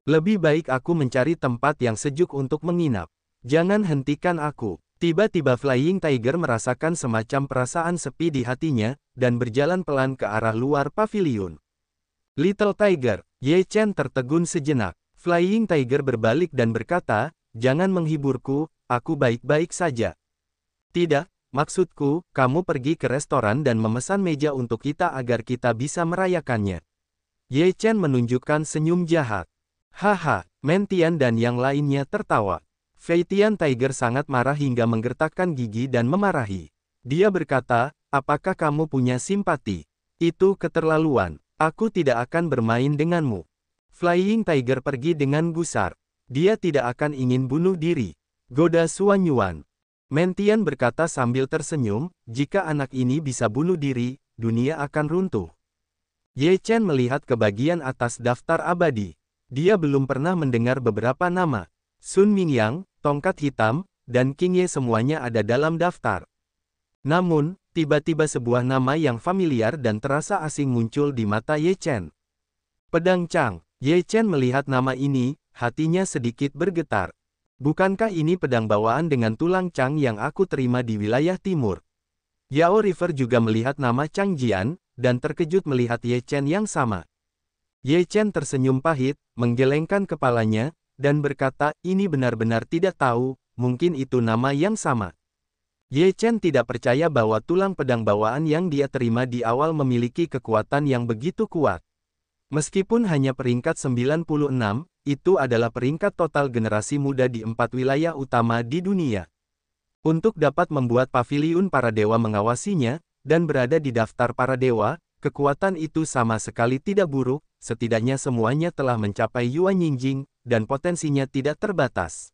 Lebih baik aku mencari tempat yang sejuk untuk menginap. Jangan hentikan aku. Tiba-tiba Flying Tiger merasakan semacam perasaan sepi di hatinya, dan berjalan pelan ke arah luar paviliun. Little Tiger, Ye Chen tertegun sejenak. Flying Tiger berbalik dan berkata, "Jangan menghiburku, aku baik-baik saja." "Tidak, maksudku, kamu pergi ke restoran dan memesan meja untuk kita agar kita bisa merayakannya." Ye Chen menunjukkan senyum jahat. Haha, Mentian dan yang lainnya tertawa. Feitian Tiger sangat marah hingga menggertakkan gigi dan memarahi. Dia berkata, "Apakah kamu punya simpati? Itu keterlaluan. Aku tidak akan bermain denganmu." Flying Tiger pergi dengan gusar. Dia tidak akan ingin bunuh diri. Goda Suanyuan. Mentian berkata sambil tersenyum, "Jika anak ini bisa bunuh diri, dunia akan runtuh." Ye Chen melihat ke bagian atas daftar abadi. Dia belum pernah mendengar beberapa nama. Sun Mingyang, Tongkat Hitam, dan King Ye semuanya ada dalam daftar. Namun, tiba-tiba sebuah nama yang familiar dan terasa asing muncul di mata Ye Chen. Pedang Chang. Ye Chen melihat nama ini, hatinya sedikit bergetar. Bukankah ini pedang bawaan dengan tulang Chang yang aku terima di wilayah timur? Yao River juga melihat nama Chang Jian, dan terkejut melihat Ye Chen yang sama. Ye Chen tersenyum pahit, menggelengkan kepalanya, dan berkata, "Ini benar-benar tidak tahu, mungkin itu nama yang sama." Ye Chen tidak percaya bahwa tulang pedang bawaan yang dia terima di awal memiliki kekuatan yang begitu kuat. Meskipun hanya peringkat 96, itu adalah peringkat total generasi muda di 4 wilayah utama di dunia. Untuk dapat membuat paviliun para dewa mengawasinya, dan berada di daftar para dewa, kekuatan itu sama sekali tidak buruk, setidaknya semuanya telah mencapai Yuan Yingjing, dan potensinya tidak terbatas.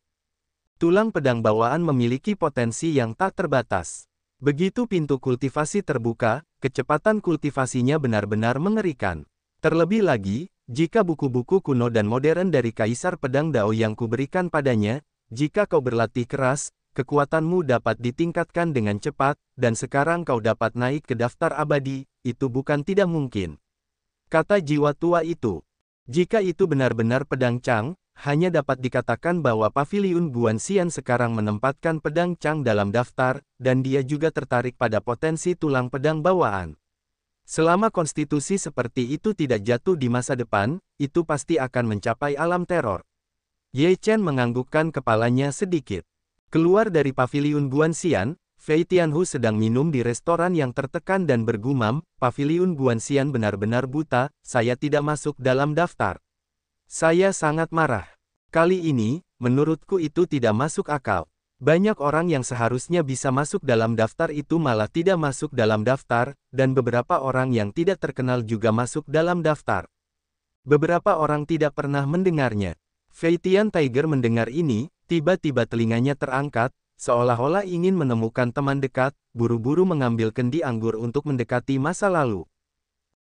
Tulang pedang bawaan memiliki potensi yang tak terbatas. Begitu pintu kultivasi terbuka, kecepatan kultivasinya benar-benar mengerikan. Terlebih lagi, jika buku-buku kuno dan modern dari Kaisar Pedang Dao yang kuberikan padanya, jika kau berlatih keras, kekuatanmu dapat ditingkatkan dengan cepat, dan sekarang kau dapat naik ke daftar abadi, itu bukan tidak mungkin. Kata jiwa tua itu. Jika itu benar-benar pedang Chang, hanya dapat dikatakan bahwa paviliun Guanxian sekarang menempatkan pedang Chang dalam daftar, dan dia juga tertarik pada potensi tulang pedang bawaan. Selama konstitusi seperti itu tidak jatuh di masa depan, itu pasti akan mencapai alam teror. Ye Chen menganggukkan kepalanya sedikit. Keluar dari paviliun Guanxian, Fei Tianhu sedang minum di restoran yang tertekan dan bergumam, "Paviliun Guanxian benar-benar buta, saya tidak masuk dalam daftar. Saya sangat marah. Kali ini, menurutku itu tidak masuk akal. Banyak orang yang seharusnya bisa masuk dalam daftar itu malah tidak masuk dalam daftar, dan beberapa orang yang tidak terkenal juga masuk dalam daftar. Beberapa orang tidak pernah mendengarnya." Feitian Tiger mendengar ini, tiba-tiba telinganya terangkat, seolah-olah ingin menemukan teman dekat, buru-buru mengambil kendi anggur untuk mendekati masa lalu.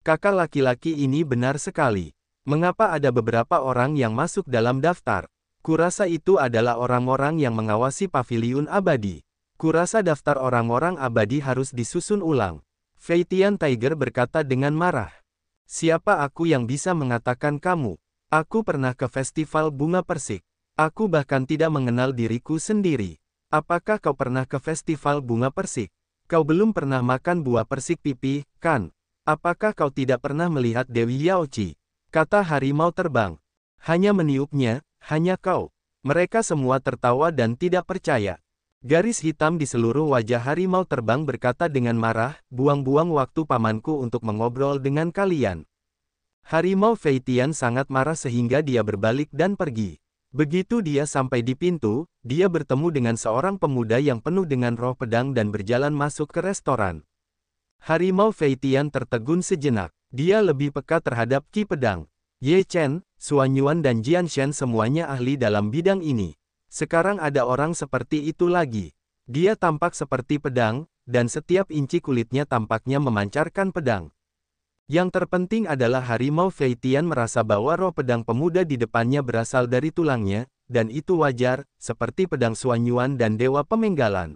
Kakak laki-laki ini benar sekali. Mengapa ada beberapa orang yang masuk dalam daftar? Kurasa itu adalah orang-orang yang mengawasi paviliun abadi. Kurasa daftar orang-orang abadi harus disusun ulang. Feitian Tiger berkata dengan marah. "Siapa aku yang bisa mengatakan kamu? Aku pernah ke festival bunga persik. Aku bahkan tidak mengenal diriku sendiri. Apakah kau pernah ke festival bunga persik? Kau belum pernah makan buah persik pipi, kan? Apakah kau tidak pernah melihat Dewi Yaochi?" Kata harimau terbang. "Hanya meniupnya, hanya kau." Mereka semua tertawa dan tidak percaya. Garis hitam di seluruh wajah harimau terbang berkata dengan marah, "Buang-buang waktu pamanku untuk mengobrol dengan kalian." Harimau Feitian sangat marah sehingga dia berbalik dan pergi. Begitu dia sampai di pintu, dia bertemu dengan seorang pemuda yang penuh dengan roh pedang dan berjalan masuk ke restoran. Harimau Feitian tertegun sejenak. Dia lebih peka terhadap ki pedang. Ye Chen, Suanyuan dan Jian Shen semuanya ahli dalam bidang ini. Sekarang ada orang seperti itu lagi. Dia tampak seperti pedang, dan setiap inci kulitnya tampaknya memancarkan pedang. Yang terpenting adalah harimau Feitian merasa bahwa roh pedang pemuda di depannya berasal dari tulangnya, dan itu wajar, seperti pedang Suanyuan dan Dewa Pemenggalan.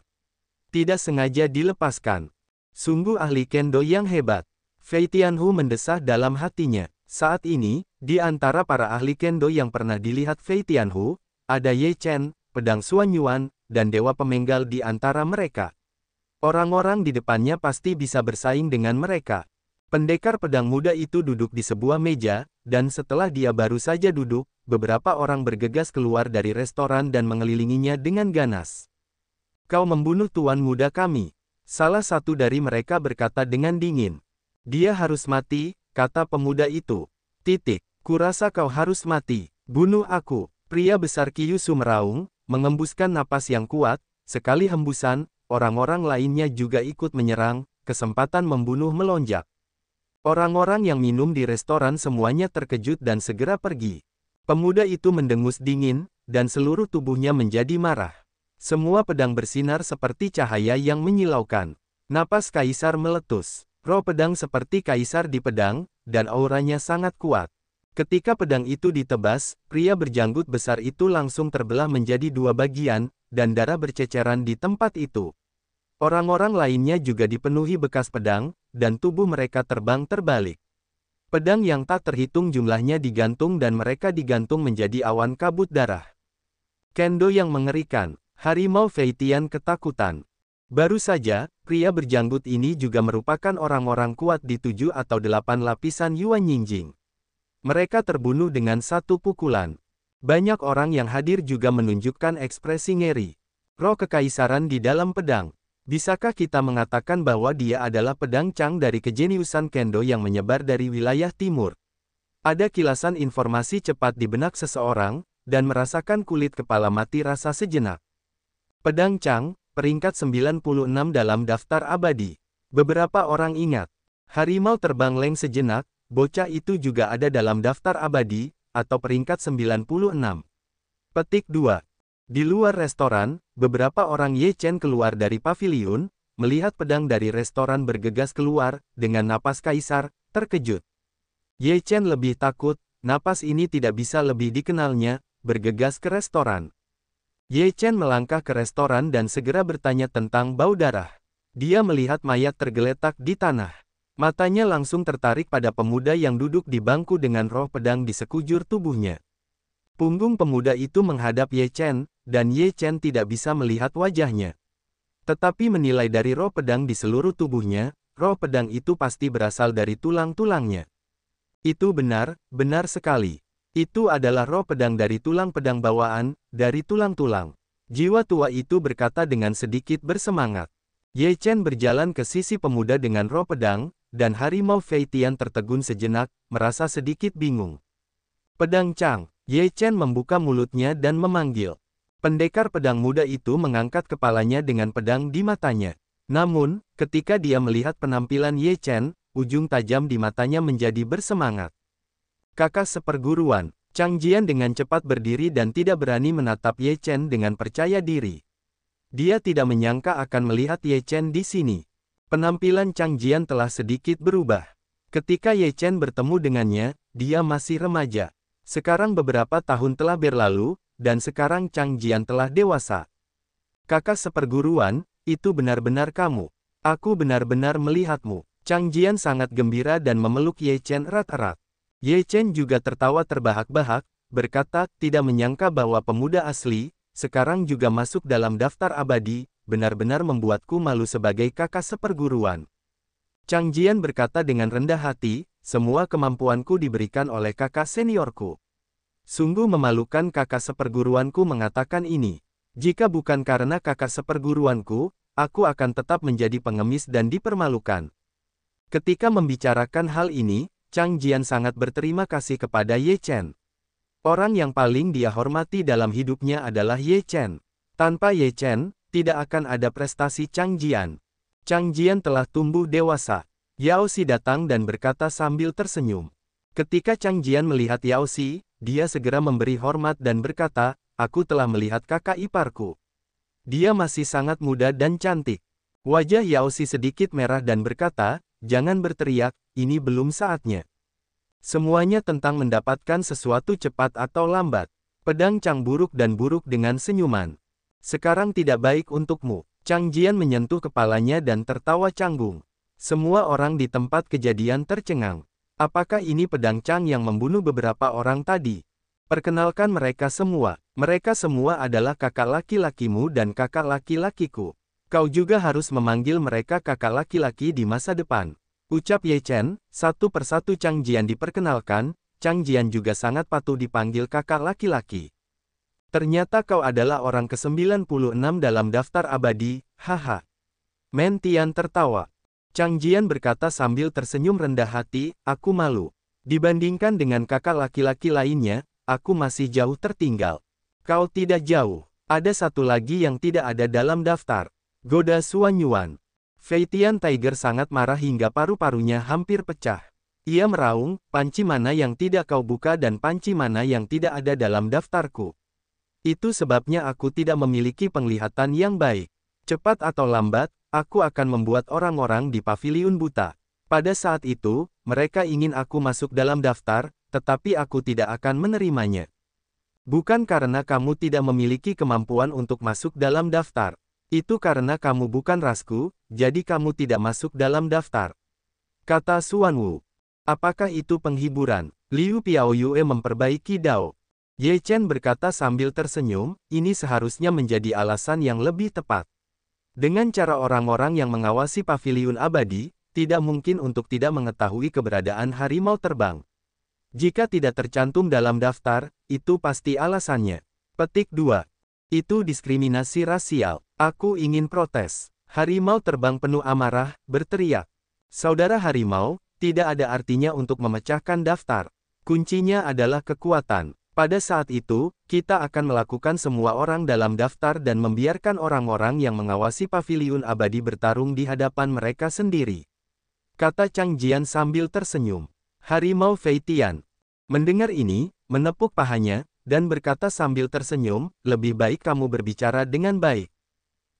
Tidak sengaja dilepaskan. Sungguh ahli kendo yang hebat. Feitianhu mendesah dalam hatinya. Saat ini, di antara para ahli kendo yang pernah dilihat Fei Tianhu, ada Ye Chen, pedang Xuan Yuan, dan dewa pemenggal di antara mereka. Orang-orang di depannya pasti bisa bersaing dengan mereka. Pendekar pedang muda itu duduk di sebuah meja, dan setelah dia baru saja duduk, beberapa orang bergegas keluar dari restoran dan mengelilinginya dengan ganas. Kau membunuh tuan muda kami. Salah satu dari mereka berkata dengan dingin. Dia harus mati, kata pemuda itu. Kurasa kau harus mati. Bunuh aku. Pria besar Kyushu meraung, mengembuskan napas yang kuat. Sekali hembusan, orang-orang lainnya juga ikut menyerang, kesempatan membunuh melonjak. Orang-orang yang minum di restoran semuanya terkejut dan segera pergi. Pemuda itu mendengus dingin, dan seluruh tubuhnya menjadi marah. Semua pedang bersinar seperti cahaya yang menyilaukan. Napas kaisar meletus. Roh pedang seperti kaisar di pedang, dan auranya sangat kuat. Ketika pedang itu ditebas, pria berjanggut besar itu langsung terbelah menjadi dua bagian, dan darah berceceran di tempat itu. Orang-orang lainnya juga dipenuhi bekas pedang, dan tubuh mereka terbang terbalik. Pedang yang tak terhitung jumlahnya digantung dan mereka digantung menjadi awan kabut darah. Kendo yang mengerikan, harimau Fei Tian ketakutan. Baru saja, pria berjanggut ini juga merupakan orang-orang kuat di 7 atau 8 lapisan Yuan Yingjing. Mereka terbunuh dengan satu pukulan. Banyak orang yang hadir juga menunjukkan ekspresi ngeri. Roh kekaisaran di dalam pedang. Bisakah kita mengatakan bahwa dia adalah pedang Chang dari kejeniusan Kendo yang menyebar dari wilayah timur? Ada kilasan informasi cepat di benak seseorang, dan merasakan kulit kepala mati rasa sejenak. Pedang Chang, peringkat 96 dalam daftar abadi. Beberapa orang ingat. Harimau terbang leng sejenak, bocah itu juga ada dalam daftar abadi, atau peringkat 96. Petik 2. Di luar restoran, beberapa orang Ye Chen keluar dari paviliun, melihat pedang dari restoran bergegas keluar, dengan napas kaisar, terkejut. Ye Chen lebih takut, napas ini tidak bisa lebih dikenalnya, bergegas ke restoran. Ye Chen melangkah ke restoran dan segera bertanya tentang bau darah. Dia melihat mayat tergeletak di tanah. Matanya langsung tertarik pada pemuda yang duduk di bangku dengan roh pedang di sekujur tubuhnya. Punggung pemuda itu menghadap Ye Chen, dan Ye Chen tidak bisa melihat wajahnya. Tetapi menilai dari roh pedang di seluruh tubuhnya, roh pedang itu pasti berasal dari tulang-tulangnya. Itu benar, benar sekali. Itu adalah roh pedang dari tulang pedang bawaan, dari tulang-tulang. Jiwa tua itu berkata dengan sedikit bersemangat. Ye Chen berjalan ke sisi pemuda dengan roh pedang, dan harimau Fei Tian tertegun sejenak, merasa sedikit bingung. Pedang Chang. Ye Chen membuka mulutnya dan memanggil. Pendekar pedang muda itu mengangkat kepalanya dengan pedang di matanya. Namun, ketika dia melihat penampilan Ye Chen, ujung tajam di matanya menjadi bersemangat. Kakak seperguruan, Chang Jian dengan cepat berdiri dan tidak berani menatap Ye Chen dengan percaya diri. Dia tidak menyangka akan melihat Ye Chen di sini. Penampilan Chang Jian telah sedikit berubah. Ketika Ye Chen bertemu dengannya, dia masih remaja. Sekarang beberapa tahun telah berlalu, dan sekarang Chang Jian telah dewasa. Kakak seperguruan, itu benar-benar kamu. Aku benar-benar melihatmu. Chang Jian sangat gembira dan memeluk Ye Chen erat-erat. Ye Chen juga tertawa terbahak-bahak, berkata, tidak menyangka bahwa pemuda asli, sekarang juga masuk dalam daftar abadi, benar-benar membuatku malu sebagai kakak seperguruan. Chang Jian berkata dengan rendah hati, semua kemampuanku diberikan oleh kakak seniorku. Sungguh memalukan kakak seperguruanku mengatakan ini. Jika bukan karena kakak seperguruanku, aku akan tetap menjadi pengemis dan dipermalukan. Ketika membicarakan hal ini, Chang Jian sangat berterima kasih kepada Ye Chen. Orang yang paling dia hormati dalam hidupnya adalah Ye Chen. Tanpa Ye Chen, tidak akan ada prestasi Chang Jian. Chang Jian telah tumbuh dewasa. Yao Xi datang dan berkata sambil tersenyum. Ketika Chang Jian melihat Yao Xi, dia segera memberi hormat dan berkata, aku telah melihat kakak iparku. Dia masih sangat muda dan cantik. Wajah Yao Xi sedikit merah dan berkata, jangan berteriak, ini belum saatnya. Semuanya tentang mendapatkan sesuatu cepat atau lambat. Pedang Chang buruk dan buruk dengan senyuman. Sekarang tidak baik untukmu. Chang Jian menyentuh kepalanya dan tertawa canggung. Semua orang di tempat kejadian tercengang. Apakah ini pedang Chang yang membunuh beberapa orang tadi? Perkenalkan mereka semua. Mereka semua adalah kakak laki-lakimu dan kakak laki-lakiku. Kau juga harus memanggil mereka kakak laki-laki di masa depan. Ucap Ye Chen, satu persatu Chang Jian diperkenalkan. Chang Jian juga sangat patuh dipanggil kakak laki-laki. Ternyata kau adalah orang ke-96 dalam daftar abadi, haha. Men Tian tertawa. Chang Jian berkata sambil tersenyum rendah hati, aku malu. Dibandingkan dengan kakak laki-laki lainnya, aku masih jauh tertinggal. Kau tidak jauh. Ada satu lagi yang tidak ada dalam daftar. Goda Xuan Yuan. Fei Tian Tiger sangat marah hingga paru-parunya hampir pecah. Ia meraung, panci mana yang tidak kau buka dan panci mana yang tidak ada dalam daftarku. Itu sebabnya aku tidak memiliki penglihatan yang baik. Cepat atau lambat, aku akan membuat orang-orang di paviliun buta. Pada saat itu, mereka ingin aku masuk dalam daftar, tetapi aku tidak akan menerimanya. Bukan karena kamu tidak memiliki kemampuan untuk masuk dalam daftar. Itu karena kamu bukan rasku, jadi kamu tidak masuk dalam daftar. Kata Xuan Wu. Apakah itu penghiburan? Liu Piaoyue memperbaiki Dao. Ye Chen berkata sambil tersenyum, ini seharusnya menjadi alasan yang lebih tepat. Dengan cara orang-orang yang mengawasi paviliun abadi, tidak mungkin untuk tidak mengetahui keberadaan harimau terbang. Jika tidak tercantum dalam daftar, itu pasti alasannya. Petik 2. Itu diskriminasi rasial. Aku ingin protes. Harimau terbang penuh amarah, berteriak. Saudara harimau, tidak ada artinya untuk memecahkan daftar. Kuncinya adalah kekuatan. Pada saat itu, kita akan melakukan semua orang dalam daftar dan membiarkan orang-orang yang mengawasi paviliun abadi bertarung di hadapan mereka sendiri. Kata Chang Jian sambil tersenyum. Harimau Fei Tian mendengar ini, menepuk pahanya, dan berkata sambil tersenyum, lebih baik kamu berbicara dengan baik.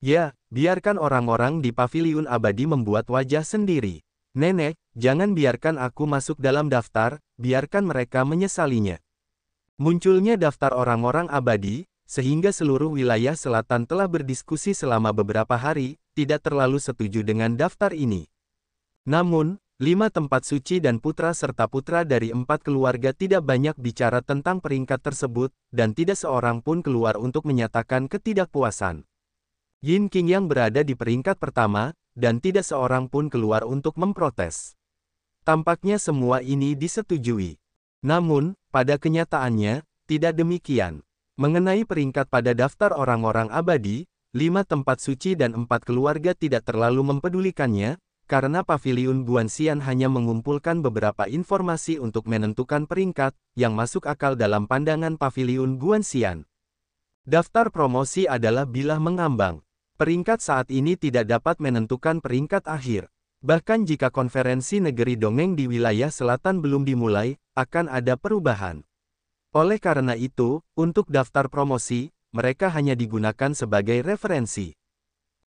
Ya, biarkan orang-orang di paviliun abadi membuat wajah sendiri. Nenek, jangan biarkan aku masuk dalam daftar, biarkan mereka menyesalinya. Munculnya daftar orang-orang abadi, sehingga seluruh wilayah selatan telah berdiskusi selama beberapa hari, tidak terlalu setuju dengan daftar ini. Namun, 5 tempat suci dan putra serta putra dari 4 keluarga tidak banyak bicara tentang peringkat tersebut, dan tidak seorang pun keluar untuk menyatakan ketidakpuasan. Yin Qing yang berada di peringkat pertama, dan tidak seorang pun keluar untuk memprotes. Tampaknya semua ini disetujui. Namun, pada kenyataannya, tidak demikian. Mengenai peringkat pada daftar orang-orang abadi, 5 tempat suci dan 4 keluarga tidak terlalu mempedulikannya, karena paviliun Guanxian hanya mengumpulkan beberapa informasi untuk menentukan peringkat, yang masuk akal dalam pandangan paviliun Guanxian. Daftar promosi adalah bilah mengambang. Peringkat saat ini tidak dapat menentukan peringkat akhir. Bahkan jika konferensi negeri dongeng di wilayah selatan belum dimulai, akan ada perubahan. Oleh karena itu, untuk daftar promosi, mereka hanya digunakan sebagai referensi.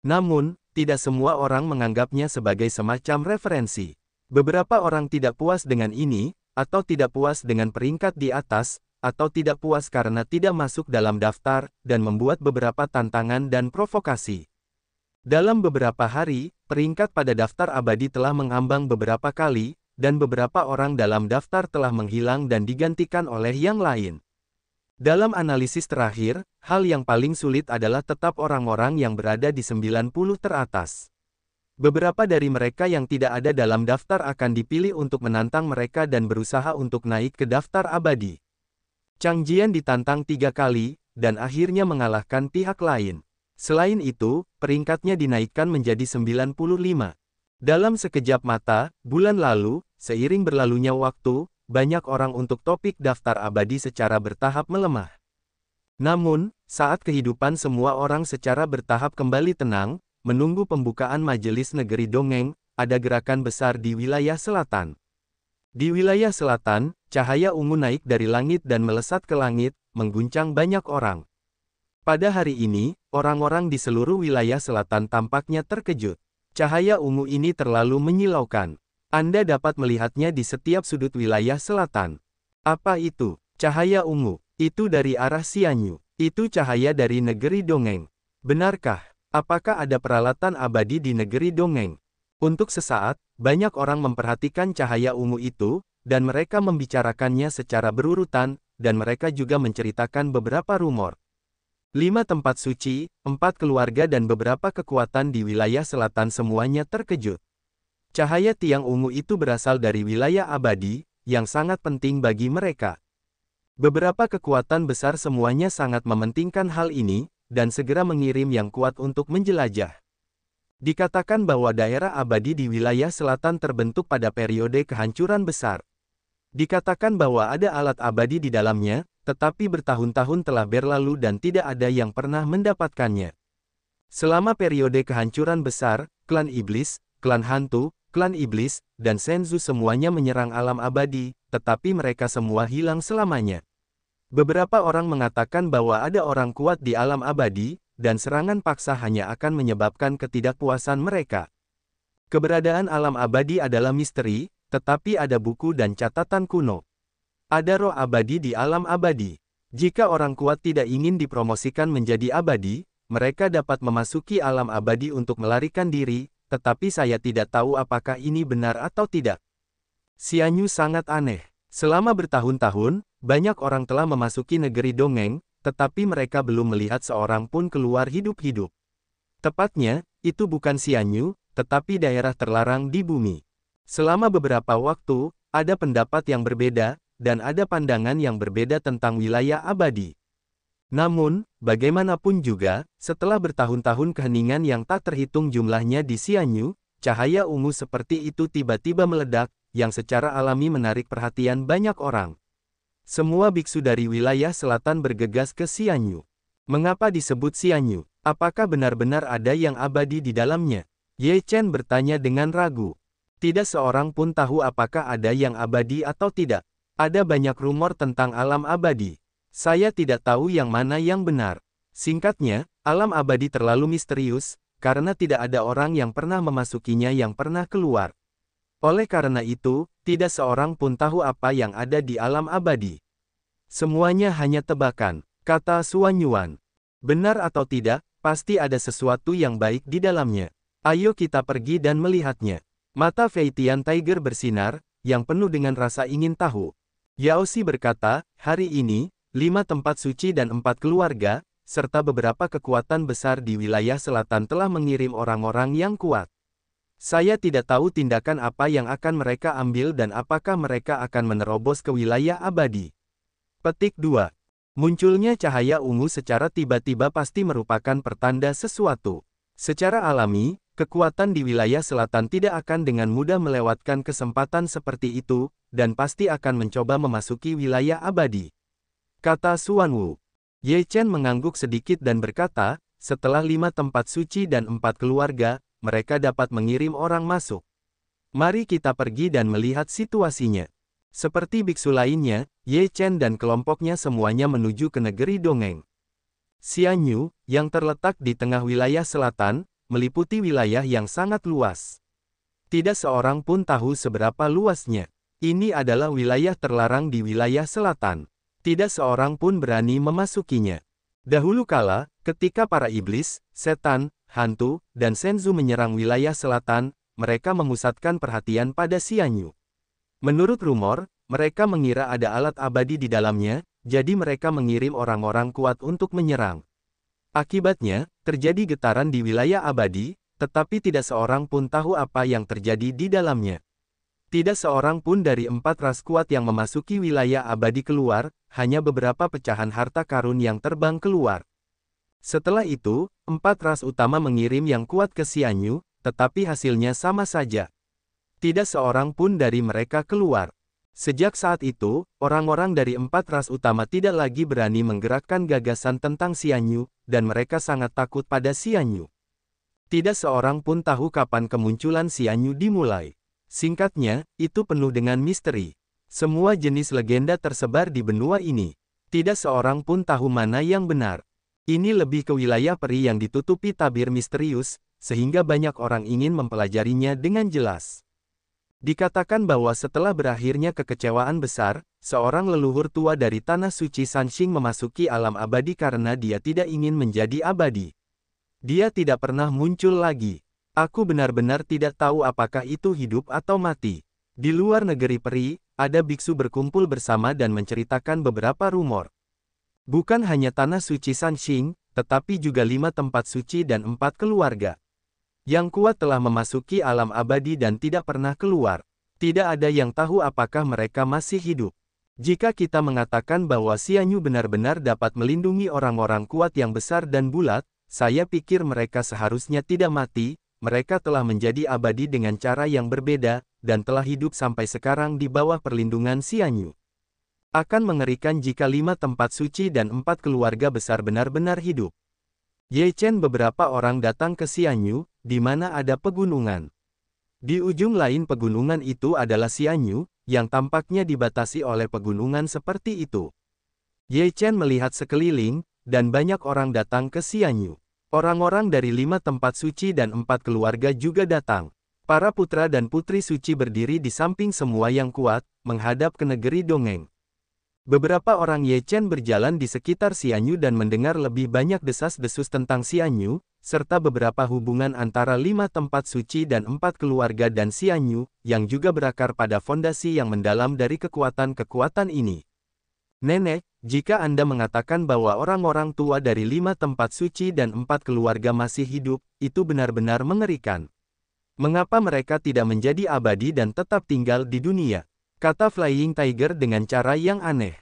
Namun, tidak semua orang menganggapnya sebagai semacam referensi. Beberapa orang tidak puas dengan ini, atau tidak puas dengan peringkat di atas, atau tidak puas karena tidak masuk dalam daftar, dan membuat beberapa tantangan dan provokasi. Dalam beberapa hari, peringkat pada daftar abadi telah mengambang beberapa kali, dan beberapa orang dalam daftar telah menghilang dan digantikan oleh yang lain. Dalam analisis terakhir, hal yang paling sulit adalah tetap orang-orang yang berada di 90 teratas. Beberapa dari mereka yang tidak ada dalam daftar akan dipilih untuk menantang mereka dan berusaha untuk naik ke daftar abadi. Chang Jian ditantang 3 kali, dan akhirnya mengalahkan pihak lain. Selain itu, peringkatnya dinaikkan menjadi 95. Dalam sekejap mata, bulan lalu, seiring berlalunya waktu, banyak orang untuk topik daftar abadi secara bertahap melemah. Namun, saat kehidupan semua orang secara bertahap kembali tenang, menunggu pembukaan majelis negeri dongeng, ada gerakan besar di wilayah selatan. Di wilayah selatan, cahaya ungu naik dari langit dan melesat ke langit, mengguncang banyak orang. Pada hari ini, orang-orang di seluruh wilayah selatan tampaknya terkejut. Cahaya ungu ini terlalu menyilaukan. Anda dapat melihatnya di setiap sudut wilayah selatan. Apa itu? Cahaya ungu. Itu dari arah Xianyu. Itu cahaya dari negeri dongeng. Benarkah? Apakah ada peralatan abadi di negeri dongeng? Untuk sesaat, banyak orang memperhatikan cahaya ungu itu, dan mereka membicarakannya secara berurutan, dan mereka juga menceritakan beberapa rumor. 5 tempat suci, 4 keluarga dan beberapa kekuatan di wilayah selatan semuanya terkejut. Cahaya tiang ungu itu berasal dari wilayah abadi, yang sangat penting bagi mereka. Beberapa kekuatan besar semuanya sangat mementingkan hal ini, dan segera mengirim yang kuat untuk menjelajah. Dikatakan bahwa daerah abadi di wilayah selatan terbentuk pada periode kehancuran besar. Dikatakan bahwa ada alat abadi di dalamnya, tetapi bertahun-tahun telah berlalu dan tidak ada yang pernah mendapatkannya. Selama periode kehancuran besar, klan iblis, klan hantu, klan iblis, dan Senzu semuanya menyerang alam abadi, tetapi mereka semua hilang selamanya. Beberapa orang mengatakan bahwa ada orang kuat di alam abadi, dan serangan paksa hanya akan menyebabkan ketidakpuasan mereka. Keberadaan alam abadi adalah misteri, tetapi ada buku dan catatan kuno. Ada roh abadi di alam abadi. Jika orang kuat tidak ingin dipromosikan menjadi abadi, mereka dapat memasuki alam abadi untuk melarikan diri, tetapi saya tidak tahu apakah ini benar atau tidak. Xianyu sangat aneh. Selama bertahun-tahun, banyak orang telah memasuki negeri dongeng, tetapi mereka belum melihat seorang pun keluar hidup-hidup. Tepatnya, itu bukan Xianyu, tetapi daerah terlarang di bumi. Selama beberapa waktu, ada pendapat yang berbeda, dan ada pandangan yang berbeda tentang wilayah abadi. Namun, bagaimanapun juga, setelah bertahun-tahun keheningan yang tak terhitung jumlahnya di Xianyu, cahaya ungu seperti itu tiba-tiba meledak, yang secara alami menarik perhatian banyak orang. Semua biksu dari wilayah selatan bergegas ke Xianyu. Mengapa disebut Xianyu? Apakah benar-benar ada yang abadi di dalamnya? Ye Chen bertanya dengan ragu. Tidak seorang pun tahu apakah ada yang abadi atau tidak. Ada banyak rumor tentang alam abadi. Saya tidak tahu yang mana yang benar. Singkatnya, alam abadi terlalu misterius, karena tidak ada orang yang pernah memasukinya yang pernah keluar. Oleh karena itu, tidak seorang pun tahu apa yang ada di alam abadi. Semuanya hanya tebakan, kata Suan Yuan. Benar atau tidak, pasti ada sesuatu yang baik di dalamnya. Ayo kita pergi dan melihatnya. Mata Fei Tian Tiger bersinar, yang penuh dengan rasa ingin tahu. Yao Xi berkata, hari ini, 5 tempat suci dan 4 keluarga, serta beberapa kekuatan besar di wilayah selatan telah mengirim orang-orang yang kuat. Saya tidak tahu tindakan apa yang akan mereka ambil dan apakah mereka akan menerobos ke wilayah abadi. Petik 2. Munculnya cahaya ungu secara tiba-tiba pasti merupakan pertanda sesuatu. Secara alami, kekuatan di wilayah selatan tidak akan dengan mudah melewatkan kesempatan seperti itu, dan pasti akan mencoba memasuki wilayah abadi. Kata Suan Wu. Ye Chen mengangguk sedikit dan berkata, setelah 5 tempat suci dan 4 keluarga, mereka dapat mengirim orang masuk. Mari kita pergi dan melihat situasinya. Seperti biksu lainnya, Ye Chen dan kelompoknya semuanya menuju ke negeri dongeng. Xianyu, yang terletak di tengah wilayah selatan, meliputi wilayah yang sangat luas. Tidak seorang pun tahu seberapa luasnya. Ini adalah wilayah terlarang di wilayah selatan. Tidak seorang pun berani memasukinya. Dahulu kala, ketika para iblis, setan, hantu, dan Senzu menyerang wilayah selatan, mereka memusatkan perhatian pada Xianyu. Menurut rumor, mereka mengira ada alat abadi di dalamnya, jadi mereka mengirim orang-orang kuat untuk menyerang. Akibatnya, terjadi getaran di wilayah abadi, tetapi tidak seorang pun tahu apa yang terjadi di dalamnya. Tidak seorang pun dari 4 ras kuat yang memasuki wilayah abadi keluar, hanya beberapa pecahan harta karun yang terbang keluar. Setelah itu, 4 ras utama mengirim yang kuat ke Xianyu, tetapi hasilnya sama saja. Tidak seorang pun dari mereka keluar. Sejak saat itu, orang-orang dari 4 ras utama tidak lagi berani menggerakkan gagasan tentang Xianyu, dan mereka sangat takut pada Xianyu. Tidak seorang pun tahu kapan kemunculan Xianyu dimulai. Singkatnya, itu penuh dengan misteri. Semua jenis legenda tersebar di benua ini. Tidak seorang pun tahu mana yang benar. Ini lebih ke wilayah peri yang ditutupi tabir misterius, sehingga banyak orang ingin mempelajarinya dengan jelas. Dikatakan bahwa setelah berakhirnya kekecewaan besar, seorang leluhur tua dari tanah suci Sanxing memasuki alam abadi karena dia tidak ingin menjadi abadi. Dia tidak pernah muncul lagi. Aku benar-benar tidak tahu apakah itu hidup atau mati. Di luar negeri peri, ada biksu berkumpul bersama dan menceritakan beberapa rumor. Bukan hanya tanah suci Sanxing, tetapi juga 5 tempat suci dan 4 keluarga. Yang kuat telah memasuki alam abadi dan tidak pernah keluar. Tidak ada yang tahu apakah mereka masih hidup. Jika kita mengatakan bahwa Xianyu benar-benar dapat melindungi orang-orang kuat yang besar dan bulat, saya pikir mereka seharusnya tidak mati, mereka telah menjadi abadi dengan cara yang berbeda, dan telah hidup sampai sekarang di bawah perlindungan Xianyu. Akan mengerikan jika 5 tempat suci dan 4 keluarga besar benar-benar hidup. Ye Chen beberapa orang datang ke Xianyu, di mana ada pegunungan. Di ujung lain pegunungan itu adalah Xianyu, yang tampaknya dibatasi oleh pegunungan seperti itu. Ye Chen melihat sekeliling, dan banyak orang datang ke Xianyu. Orang-orang dari 5 tempat suci dan 4 keluarga juga datang. Para putra dan putri suci berdiri di samping semua yang kuat, menghadap ke negeri dongeng. Beberapa orang Ye Chen berjalan di sekitar Xianyu dan mendengar lebih banyak desas-desus tentang Xianyu, serta beberapa hubungan antara 5 tempat suci dan 4 keluarga dan Xianyu, yang juga berakar pada fondasi yang mendalam dari kekuatan-kekuatan ini. Nenek, jika Anda mengatakan bahwa orang-orang tua dari 5 tempat suci dan 4 keluarga masih hidup, itu benar-benar mengerikan. Mengapa mereka tidak menjadi abadi dan tetap tinggal di dunia? Kata Flying Tiger dengan cara yang aneh.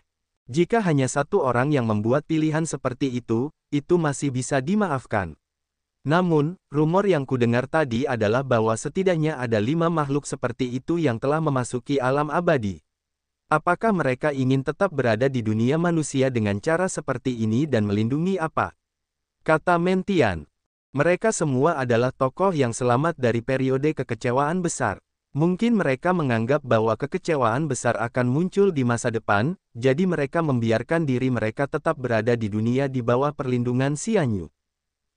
Jika hanya satu orang yang membuat pilihan seperti itu masih bisa dimaafkan. Namun, rumor yang kudengar tadi adalah bahwa setidaknya ada 5 makhluk seperti itu yang telah memasuki alam abadi. Apakah mereka ingin tetap berada di dunia manusia dengan cara seperti ini dan melindungi apa? Kata Mentian. Mereka semua adalah tokoh yang selamat dari periode kekecewaan besar. Mungkin mereka menganggap bahwa kekecewaan besar akan muncul di masa depan, jadi mereka membiarkan diri mereka tetap berada di dunia di bawah perlindungan Xianyu.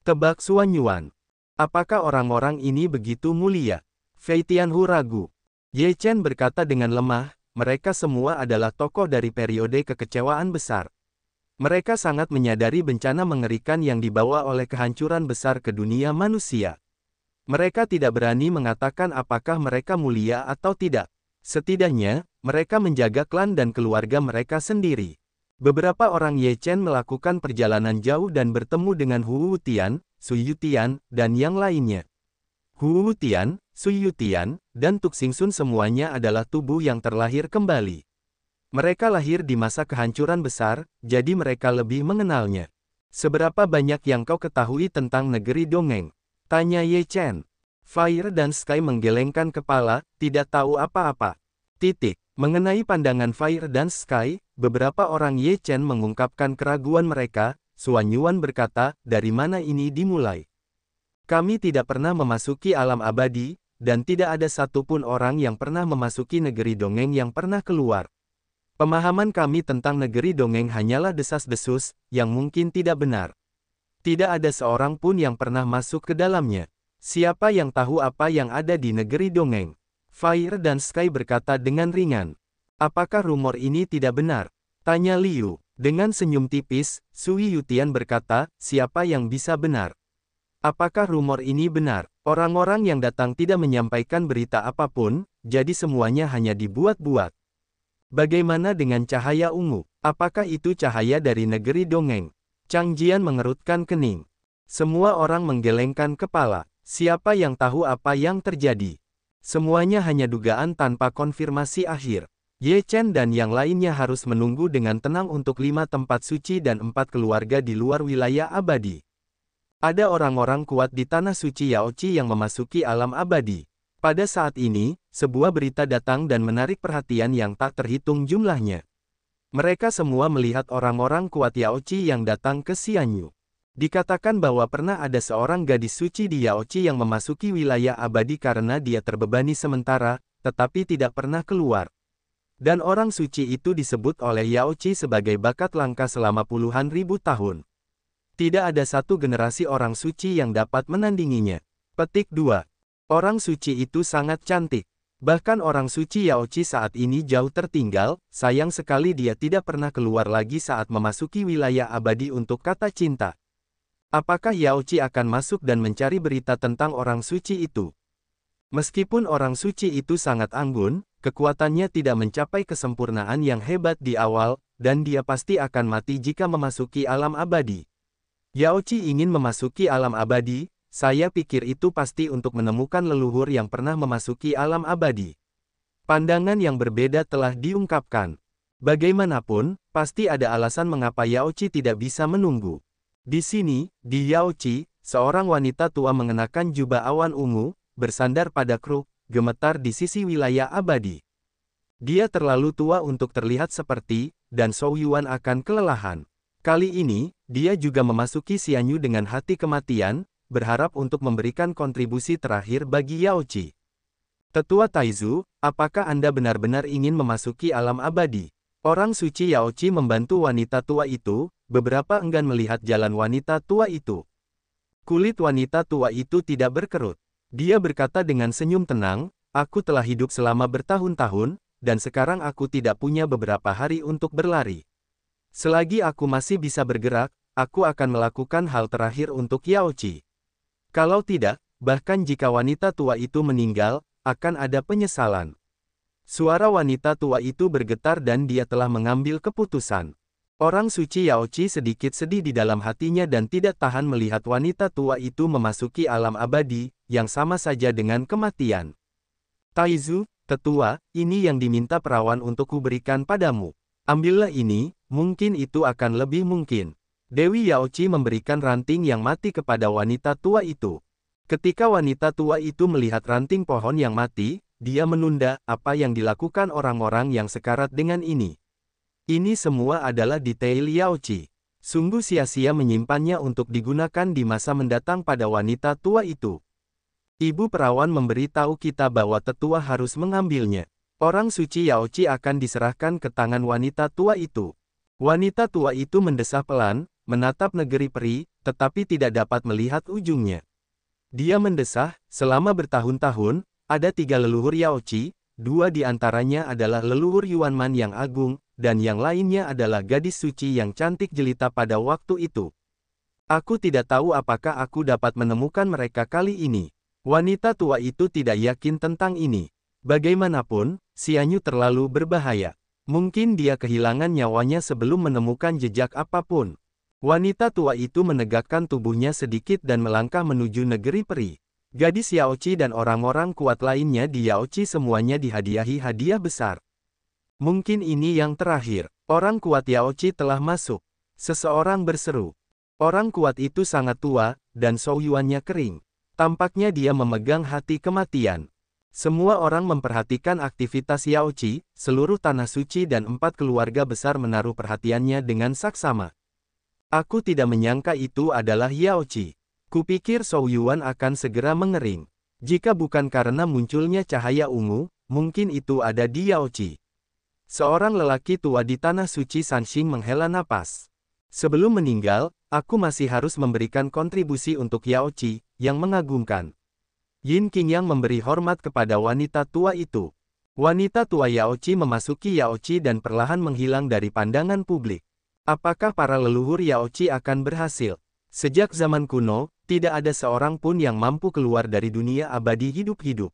Tebak Xuan Yuan. Apakah orang-orang ini begitu mulia? Fei Tianhu ragu. Ye Chen berkata dengan lemah, mereka semua adalah tokoh dari periode kekecewaan besar. Mereka sangat menyadari bencana mengerikan yang dibawa oleh kehancuran besar ke dunia manusia. Mereka tidak berani mengatakan apakah mereka mulia atau tidak. Setidaknya, mereka menjaga klan dan keluarga mereka sendiri. Beberapa orang Ye Chen melakukan perjalanan jauh dan bertemu dengan Hu Wutian, Su Yutian, dan yang lainnya. Hu Wutian, Su Yutian, dan Tuk Xingsun semuanya adalah tubuh yang terlahir kembali. Mereka lahir di masa kehancuran besar, jadi mereka lebih mengenalnya. Seberapa banyak yang kau ketahui tentang negeri dongeng? Tanya Ye Chen. Fire dan Sky menggelengkan kepala, tidak tahu apa-apa. Mengenai pandangan Fire dan Sky, beberapa orang Ye Chen mengungkapkan keraguan mereka. Xuan Yuan berkata, dari mana ini dimulai? Kami tidak pernah memasuki alam abadi, dan tidak ada satupun orang yang pernah memasuki negeri dongeng yang pernah keluar. Pemahaman kami tentang negeri dongeng hanyalah desas-desus, yang mungkin tidak benar. Tidak ada seorang pun yang pernah masuk ke dalamnya. Siapa yang tahu apa yang ada di negeri dongeng? Fire dan Sky berkata dengan ringan. Apakah rumor ini tidak benar? Tanya Liu. Dengan senyum tipis, Sui Yutian berkata, siapa yang bisa benar? Apakah rumor ini benar? Orang-orang yang datang tidak menyampaikan berita apapun, jadi semuanya hanya dibuat-buat. Bagaimana dengan cahaya ungu? Apakah itu cahaya dari negeri dongeng? Chang Jian mengerutkan kening. Semua orang menggelengkan kepala. Siapa yang tahu apa yang terjadi? Semuanya hanya dugaan tanpa konfirmasi akhir. Ye Chen dan yang lainnya harus menunggu dengan tenang untuk 5 tempat suci dan 4 keluarga di luar wilayah abadi. Ada orang-orang kuat di tanah suci Yaoqi yang memasuki alam abadi. Pada saat ini, sebuah berita datang dan menarik perhatian yang tak terhitung jumlahnya. Mereka semua melihat orang-orang kuat Yaoqi yang datang ke Xianyu. Dikatakan bahwa pernah ada seorang gadis suci di Yaoqi yang memasuki wilayah abadi karena dia terbebani sementara, tetapi tidak pernah keluar. Dan orang suci itu disebut oleh Yaoqi sebagai bakat langka selama puluhan ribu tahun. Tidak ada satu generasi orang suci yang dapat menandinginya. Petik 2. Orang suci itu sangat cantik. Bahkan orang suci Yaoqi saat ini jauh tertinggal, sayang sekali dia tidak pernah keluar lagi saat memasuki wilayah abadi untuk kata cinta. Apakah Yaoqi akan masuk dan mencari berita tentang orang suci itu? Meskipun orang suci itu sangat anggun, kekuatannya tidak mencapai kesempurnaan yang hebat di awal, dan dia pasti akan mati jika memasuki alam abadi. Yaoci ingin memasuki alam abadi, saya pikir itu pasti untuk menemukan leluhur yang pernah memasuki alam abadi. Pandangan yang berbeda telah diungkapkan. Bagaimanapun, pasti ada alasan mengapa Yaoci tidak bisa menunggu. Di sini, di Yaoci, seorang wanita tua mengenakan jubah awan ungu, bersandar pada kruk, gemetar di sisi wilayah abadi. Dia terlalu tua untuk terlihat seperti, dan Zhou Yuan akan kelelahan. Kali ini, dia juga memasuki Xianyu dengan hati kematian, berharap untuk memberikan kontribusi terakhir bagi Yaoci. Tetua Taizu, apakah Anda benar-benar ingin memasuki alam abadi? Orang suci Yaoci membantu wanita tua itu, beberapa enggan melihat jalan wanita tua itu. Kulit wanita tua itu tidak berkerut. Dia berkata dengan senyum tenang, aku telah hidup selama bertahun-tahun, dan sekarang aku tidak punya beberapa hari untuk berlari. Selagi aku masih bisa bergerak, aku akan melakukan hal terakhir untuk Yaoci. Kalau tidak, bahkan jika wanita tua itu meninggal, akan ada penyesalan. Suara wanita tua itu bergetar dan dia telah mengambil keputusan. Orang suci Yaoci sedikit sedih di dalam hatinya dan tidak tahan melihat wanita tua itu memasuki alam abadi, yang sama saja dengan kematian. Taizu, tetua, ini yang diminta perawan untuk kuberikan padamu. Ambillah ini, mungkin itu akan lebih mungkin. Dewi Yaoci memberikan ranting yang mati kepada wanita tua itu. Ketika wanita tua itu melihat ranting pohon yang mati, dia menunda apa yang dilakukan orang-orang yang sekarat dengan ini. Ini semua adalah detail Yaoci. Sungguh sia-sia menyimpannya untuk digunakan di masa mendatang pada wanita tua itu. Ibu perawan memberitahu kita bahwa tetua harus mengambilnya. Orang suci Yaoci akan diserahkan ke tangan wanita tua itu. Wanita tua itu mendesah pelan, menatap negeri peri, tetapi tidak dapat melihat ujungnya. Dia mendesah, selama bertahun-tahun, ada 3 leluhur Yaoci, 2 di antaranya adalah leluhur Yuanman yang agung, dan yang lainnya adalah gadis suci yang cantik jelita pada waktu itu. Aku tidak tahu apakah aku dapat menemukan mereka kali ini. Wanita tua itu tidak yakin tentang ini. Bagaimanapun, Xianyu terlalu berbahaya. Mungkin dia kehilangan nyawanya sebelum menemukan jejak apapun. Wanita tua itu menegakkan tubuhnya sedikit dan melangkah menuju negeri peri. Gadis Yaoci dan orang-orang kuat lainnya di Yaoci semuanya dihadiahi hadiah besar. Mungkin ini yang terakhir. Orang kuat Yaoci telah masuk. Seseorang berseru. Orang kuat itu sangat tua, dan Zhou Yuannya kering. Tampaknya dia memegang hati kematian. Semua orang memperhatikan aktivitas Yaoci, seluruh tanah suci dan 4 keluarga besar menaruh perhatiannya dengan saksama. Aku tidak menyangka itu adalah Yaoci. Kupikir Zhou Yuan akan segera mengering. Jika bukan karena munculnya cahaya ungu, mungkin itu ada di Yaoci. Seorang lelaki tua di tanah suci Sanxing menghela napas. Sebelum meninggal, aku masih harus memberikan kontribusi untuk Yaoci, yang mengagumkan. Yin Qingyang memberi hormat kepada wanita tua itu. Wanita tua Yaoci memasuki Yaoci dan perlahan menghilang dari pandangan publik. Apakah para leluhur Yaoci akan berhasil? Sejak zaman kuno, tidak ada seorang pun yang mampu keluar dari dunia abadi hidup-hidup.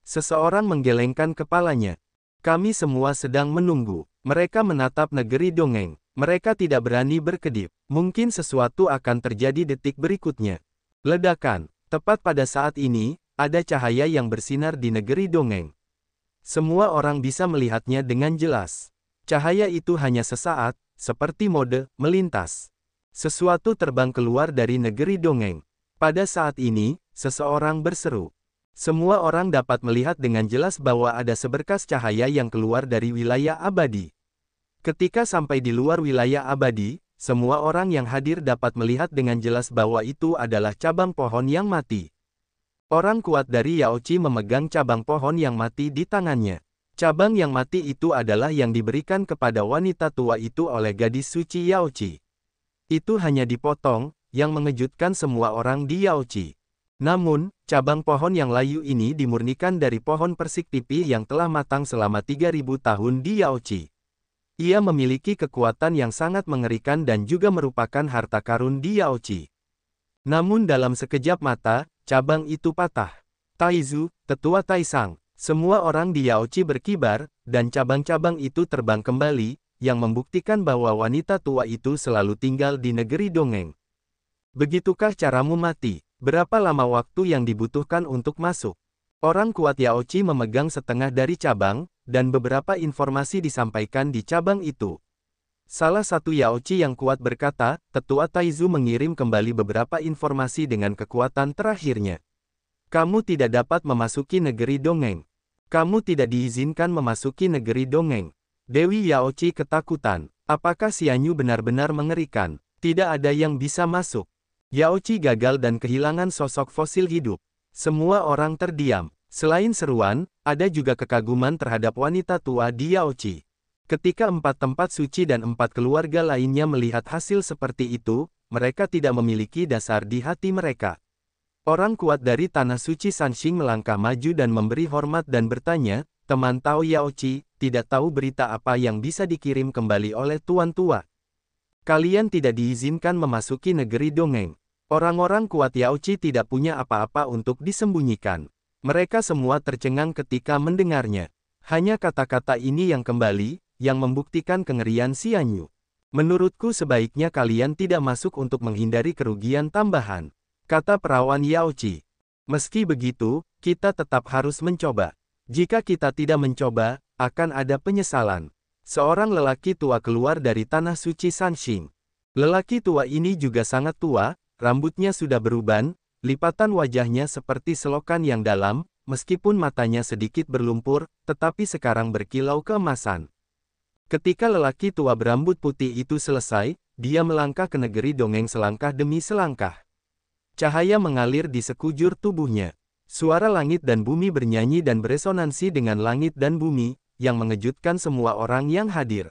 Seseorang menggelengkan kepalanya. Kami semua sedang menunggu. Mereka menatap negeri dongeng. Mereka tidak berani berkedip. Mungkin sesuatu akan terjadi detik berikutnya. Ledakan. Tepat pada saat ini, ada cahaya yang bersinar di negeri dongeng. Semua orang bisa melihatnya dengan jelas. Cahaya itu hanya sesaat, seperti mode melintas. Sesuatu terbang keluar dari negeri dongeng. Pada saat ini, seseorang berseru. Semua orang dapat melihat dengan jelas bahwa ada seberkas cahaya yang keluar dari wilayah abadi. Ketika sampai di luar wilayah abadi, semua orang yang hadir dapat melihat dengan jelas bahwa itu adalah cabang pohon yang mati. Orang kuat dari Yaoci memegang cabang pohon yang mati di tangannya. Cabang yang mati itu adalah yang diberikan kepada wanita tua itu oleh gadis suci Yaoci. Itu hanya dipotong, yang mengejutkan semua orang di Yaoci. Namun, cabang pohon yang layu ini dimurnikan dari pohon persik pipih yang telah matang selama 3000 tahun di Yaoci. Ia memiliki kekuatan yang sangat mengerikan dan juga merupakan harta karun di Yaoci. Namun dalam sekejap mata, cabang itu patah. Taizu, tetua Taisang. Semua orang di Yaochi berkibar, dan cabang-cabang itu terbang kembali, yang membuktikan bahwa wanita tua itu selalu tinggal di negeri dongeng. Begitukah caramu mati? Berapa lama waktu yang dibutuhkan untuk masuk? Orang kuat Yaochi memegang setengah dari cabang, dan beberapa informasi disampaikan di cabang itu. Salah satu Yaochi yang kuat berkata, Tetua Taizu mengirim kembali beberapa informasi dengan kekuatan terakhirnya. Kamu tidak dapat memasuki negeri dongeng. Kamu tidak diizinkan memasuki negeri dongeng. Dewi Yaochi ketakutan. Apakah Xianyu benar-benar mengerikan? Tidak ada yang bisa masuk. Yaochi gagal dan kehilangan sosok fosil hidup. Semua orang terdiam. Selain seruan, ada juga kekaguman terhadap wanita tua di Yaochi. Ketika 4 tempat suci dan 4 keluarga lainnya melihat hasil seperti itu, mereka tidak memiliki dasar di hati mereka. Orang kuat dari Tanah Suci Sanxing melangkah maju dan memberi hormat dan bertanya, teman Tao Yaochi, tidak tahu berita apa yang bisa dikirim kembali oleh Tuan Tua. Kalian tidak diizinkan memasuki negeri dongeng. Orang-orang kuat Yaochi tidak punya apa-apa untuk disembunyikan. Mereka semua tercengang ketika mendengarnya. Hanya kata-kata ini yang kembali, yang membuktikan kengerian Xianyu. Menurutku sebaiknya kalian tidak masuk untuk menghindari kerugian tambahan, kata perawan Yaochi. Meski begitu, kita tetap harus mencoba. Jika kita tidak mencoba, akan ada penyesalan. Seorang lelaki tua keluar dari Tanah Suci Sanxing. Lelaki tua ini juga sangat tua, rambutnya sudah beruban, lipatan wajahnya seperti selokan yang dalam, meskipun matanya sedikit berlumpur, tetapi sekarang berkilau keemasan. Ketika lelaki tua berambut putih itu selesai, dia melangkah ke negeri dongeng selangkah demi selangkah. Cahaya mengalir di sekujur tubuhnya. Suara langit dan bumi bernyanyi dan beresonansi dengan langit dan bumi, yang mengejutkan semua orang yang hadir.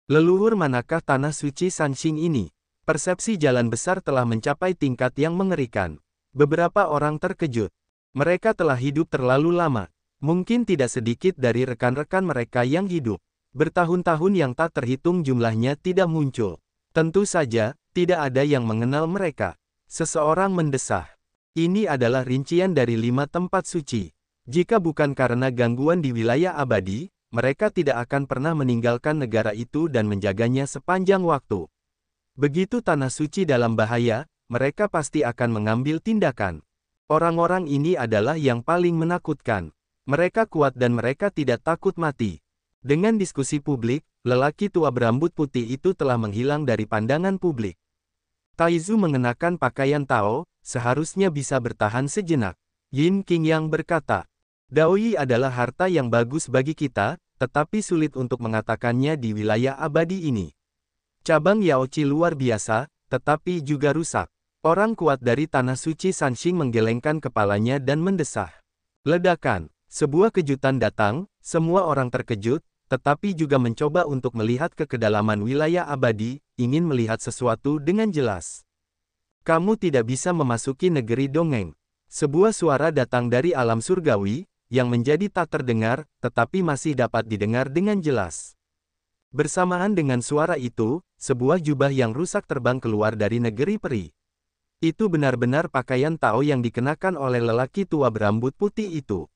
Leluhur manakah Tanah Suci Sanxing ini? Persepsi jalan besar telah mencapai tingkat yang mengerikan. Beberapa orang terkejut. Mereka telah hidup terlalu lama. Mungkin tidak sedikit dari rekan-rekan mereka yang hidup bertahun-tahun yang tak terhitung jumlahnya tidak muncul. Tentu saja, tidak ada yang mengenal mereka. Seseorang mendesah. Ini adalah rincian dari 5 tempat suci. Jika bukan karena gangguan di wilayah abadi, mereka tidak akan pernah meninggalkan negara itu dan menjaganya sepanjang waktu. Begitu Tanah Suci dalam bahaya, mereka pasti akan mengambil tindakan. Orang-orang ini adalah yang paling menakutkan. Mereka kuat dan mereka tidak takut mati. Dengan diskusi publik, lelaki tua berambut putih itu telah menghilang dari pandangan publik. Taizu mengenakan pakaian Tao, seharusnya bisa bertahan sejenak. Yin Qingyang berkata, Daoyi adalah harta yang bagus bagi kita, tetapi sulit untuk mengatakannya di wilayah abadi ini. Cabang Yaochi luar biasa, tetapi juga rusak. Orang kuat dari Tanah Suci Sanxing menggelengkan kepalanya dan mendesah. Ledakan. Sebuah kejutan datang, semua orang terkejut, tetapi juga mencoba untuk melihat ke kedalaman wilayah abadi, ingin melihat sesuatu dengan jelas. Kamu tidak bisa memasuki negeri dongeng. Sebuah suara datang dari alam surgawi, yang menjadi tak terdengar, tetapi masih dapat didengar dengan jelas. Bersamaan dengan suara itu, sebuah jubah yang rusak terbang keluar dari negeri peri. Itu benar-benar pakaian Tao yang dikenakan oleh lelaki tua berambut putih itu.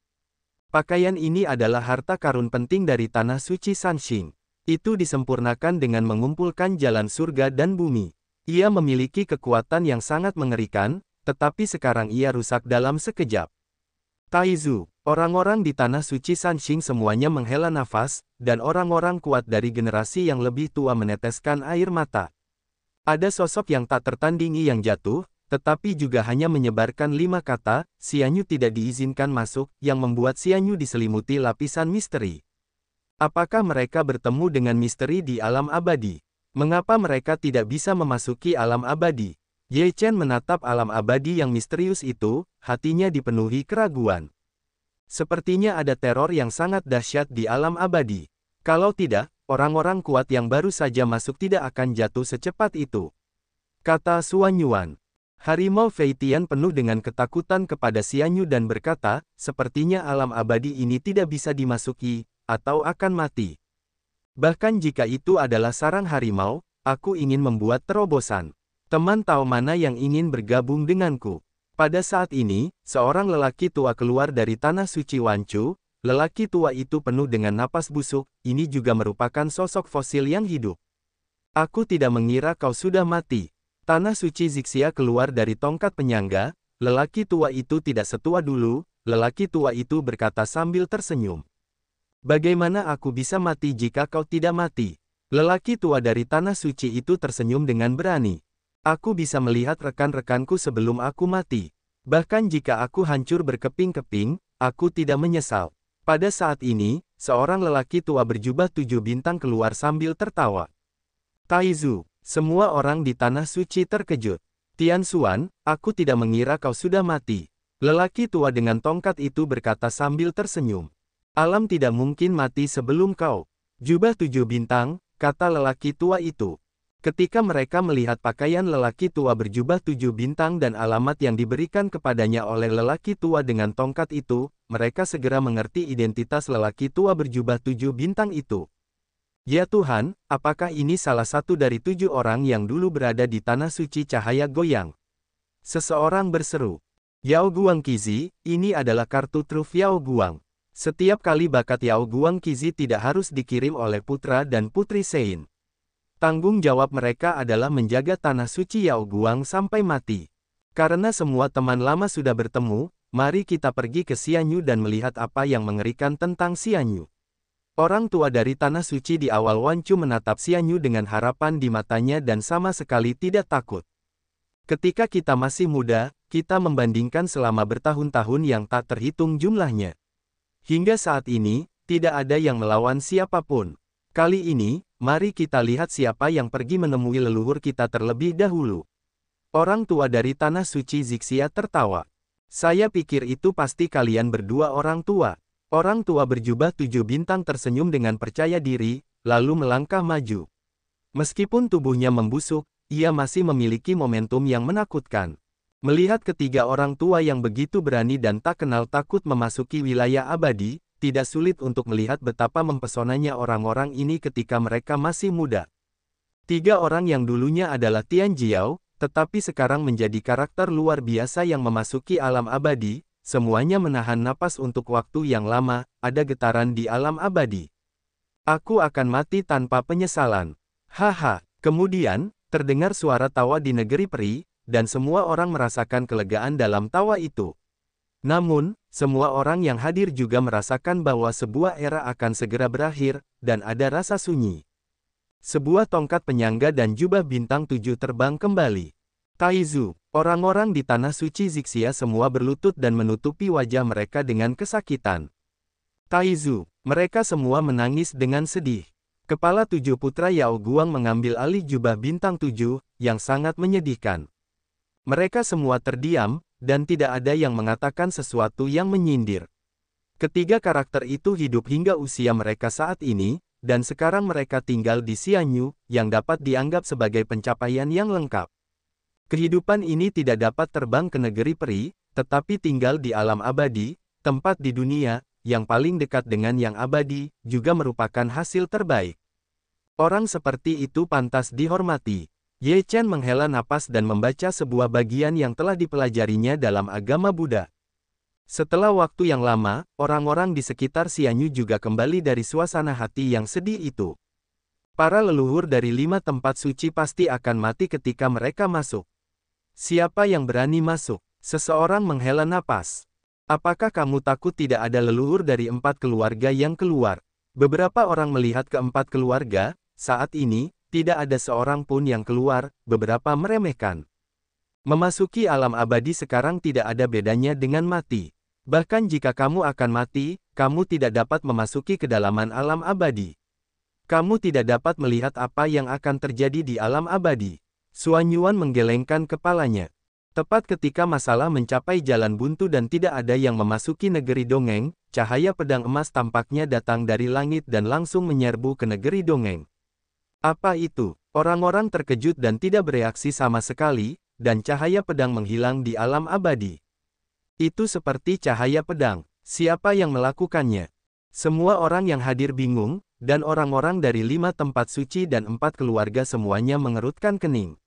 Pakaian ini adalah harta karun penting dari Tanah Suci Sanxing. Itu disempurnakan dengan mengumpulkan jalan surga dan bumi. Ia memiliki kekuatan yang sangat mengerikan, tetapi sekarang ia rusak dalam sekejap. Taizu, orang-orang di Tanah Suci Sanxing semuanya menghela nafas, dan orang-orang kuat dari generasi yang lebih tua meneteskan air mata. Ada sosok yang tak tertandingi yang jatuh, tetapi juga hanya menyebarkan 5 kata, Xianyu tidak diizinkan masuk, yang membuat Xianyu diselimuti lapisan misteri. Apakah mereka bertemu dengan misteri di alam abadi? Mengapa mereka tidak bisa memasuki alam abadi? Ye Chen menatap alam abadi yang misterius itu, hatinya dipenuhi keraguan. Sepertinya ada teror yang sangat dahsyat di alam abadi. Kalau tidak, orang-orang kuat yang baru saja masuk tidak akan jatuh secepat itu, kata Suan Yuan. Harimau Feitian penuh dengan ketakutan kepada Xianyu dan berkata, sepertinya alam abadi ini tidak bisa dimasuki, atau akan mati. Bahkan jika itu adalah sarang harimau, aku ingin membuat terobosan. Teman Tao mana yang ingin bergabung denganku? Pada saat ini, seorang lelaki tua keluar dari tanah suci Wanchu. Lelaki tua itu penuh dengan napas busuk, ini juga merupakan sosok fosil yang hidup. Aku tidak mengira kau sudah mati. Tanah suci Zixia keluar dari tongkat penyangga, lelaki tua itu tidak setua dulu, lelaki tua itu berkata sambil tersenyum. Bagaimana aku bisa mati jika kau tidak mati? Lelaki tua dari tanah suci itu tersenyum dengan berani. Aku bisa melihat rekan-rekanku sebelum aku mati. Bahkan jika aku hancur berkeping-keping, aku tidak menyesal. Pada saat ini, seorang lelaki tua berjubah 7 bintang keluar sambil tertawa. Taizu, semua orang di tanah suci terkejut. Tian Xuan, aku tidak mengira kau sudah mati. Lelaki tua dengan tongkat itu berkata sambil tersenyum. Alam tidak mungkin mati sebelum kau. Jubah 7 bintang, kata lelaki tua itu. Ketika mereka melihat pakaian lelaki tua berjubah 7 bintang dan alamat yang diberikan kepadanya oleh lelaki tua dengan tongkat itu, mereka segera mengerti identitas lelaki tua berjubah 7 bintang itu. Ya Tuhan, apakah ini salah satu dari 7 orang yang dulu berada di tanah suci cahaya goyang? Seseorang berseru. Yao Guang Qizi, ini adalah kartu truf Yao Guang. Setiap kali bakat Yao Guang Qizi tidak harus dikirim oleh putra dan putri Sein. Tanggung jawab mereka adalah menjaga tanah suci Yao Guang sampai mati. Karena semua teman lama sudah bertemu, mari kita pergi ke Xianyu dan melihat apa yang mengerikan tentang Xianyu. Orang tua dari tanah suci di awal Wanchu menatap Xianyu dengan harapan di matanya dan sama sekali tidak takut. Ketika kita masih muda, kita membandingkan selama bertahun-tahun yang tak terhitung jumlahnya. Hingga saat ini, tidak ada yang melawan siapapun. Kali ini, mari kita lihat siapa yang pergi menemui leluhur kita terlebih dahulu. Orang tua dari tanah suci Zixia tertawa. Saya pikir itu pasti kalian berdua orang tua. Orang tua berjubah 7 bintang tersenyum dengan percaya diri, lalu melangkah maju. Meskipun tubuhnya membusuk, ia masih memiliki momentum yang menakutkan. Melihat ketiga orang tua yang begitu berani dan tak kenal takut memasuki wilayah abadi, tidak sulit untuk melihat betapa mempesonanya orang-orang ini ketika mereka masih muda. 3 orang yang dulunya adalah Tian Jiao, tetapi sekarang menjadi karakter luar biasa yang memasuki alam abadi, semuanya menahan napas untuk waktu yang lama, ada getaran di alam abadi. Aku akan mati tanpa penyesalan. Haha, kemudian, terdengar suara tawa di negeri peri, dan semua orang merasakan kelegaan dalam tawa itu. Namun, semua orang yang hadir juga merasakan bahwa sebuah era akan segera berakhir, dan ada rasa sunyi. Sebuah tongkat penyangga dan jubah bintang 7 terbang kembali. Taizu, orang-orang di tanah suci Zixia semua berlutut dan menutupi wajah mereka dengan kesakitan. Taizu, mereka semua menangis dengan sedih. Kepala 7 putra Yao Guang mengambil alih jubah bintang 7, yang sangat menyedihkan. Mereka semua terdiam, dan tidak ada yang mengatakan sesuatu yang menyindir. Ketiga karakter itu hidup hingga usia mereka saat ini, dan sekarang mereka tinggal di Xianyu, yang dapat dianggap sebagai pencapaian yang lengkap. Kehidupan ini tidak dapat terbang ke negeri peri, tetapi tinggal di alam abadi, tempat di dunia, yang paling dekat dengan yang abadi, juga merupakan hasil terbaik. Orang seperti itu pantas dihormati. Ye Chen menghela napas dan membaca sebuah bagian yang telah dipelajarinya dalam agama Buddha. Setelah waktu yang lama, orang-orang di sekitar Xianyu juga kembali dari suasana hati yang sedih itu. Para leluhur dari 5 tempat suci pasti akan mati ketika mereka masuk. Siapa yang berani masuk? Seseorang menghela napas. Apakah kamu takut tidak ada leluhur dari 4 keluarga yang keluar? Beberapa orang melihat ke-4 keluarga, saat ini, tidak ada seorang pun yang keluar, beberapa meremehkan. Memasuki alam abadi sekarang tidak ada bedanya dengan mati. Bahkan jika kamu akan mati, kamu tidak dapat memasuki kedalaman alam abadi. Kamu tidak dapat melihat apa yang akan terjadi di alam abadi. Xuan Yuan menggelengkan kepalanya. Tepat ketika masalah mencapai jalan buntu dan tidak ada yang memasuki negeri dongeng, cahaya pedang emas tampaknya datang dari langit dan langsung menyerbu ke negeri dongeng. Apa itu? Orang-orang terkejut dan tidak bereaksi sama sekali, dan cahaya pedang menghilang di alam abadi. Itu seperti cahaya pedang. Siapa yang melakukannya? Semua orang yang hadir bingung, dan orang-orang dari 5 tempat suci dan 4 keluarga semuanya mengerutkan kening.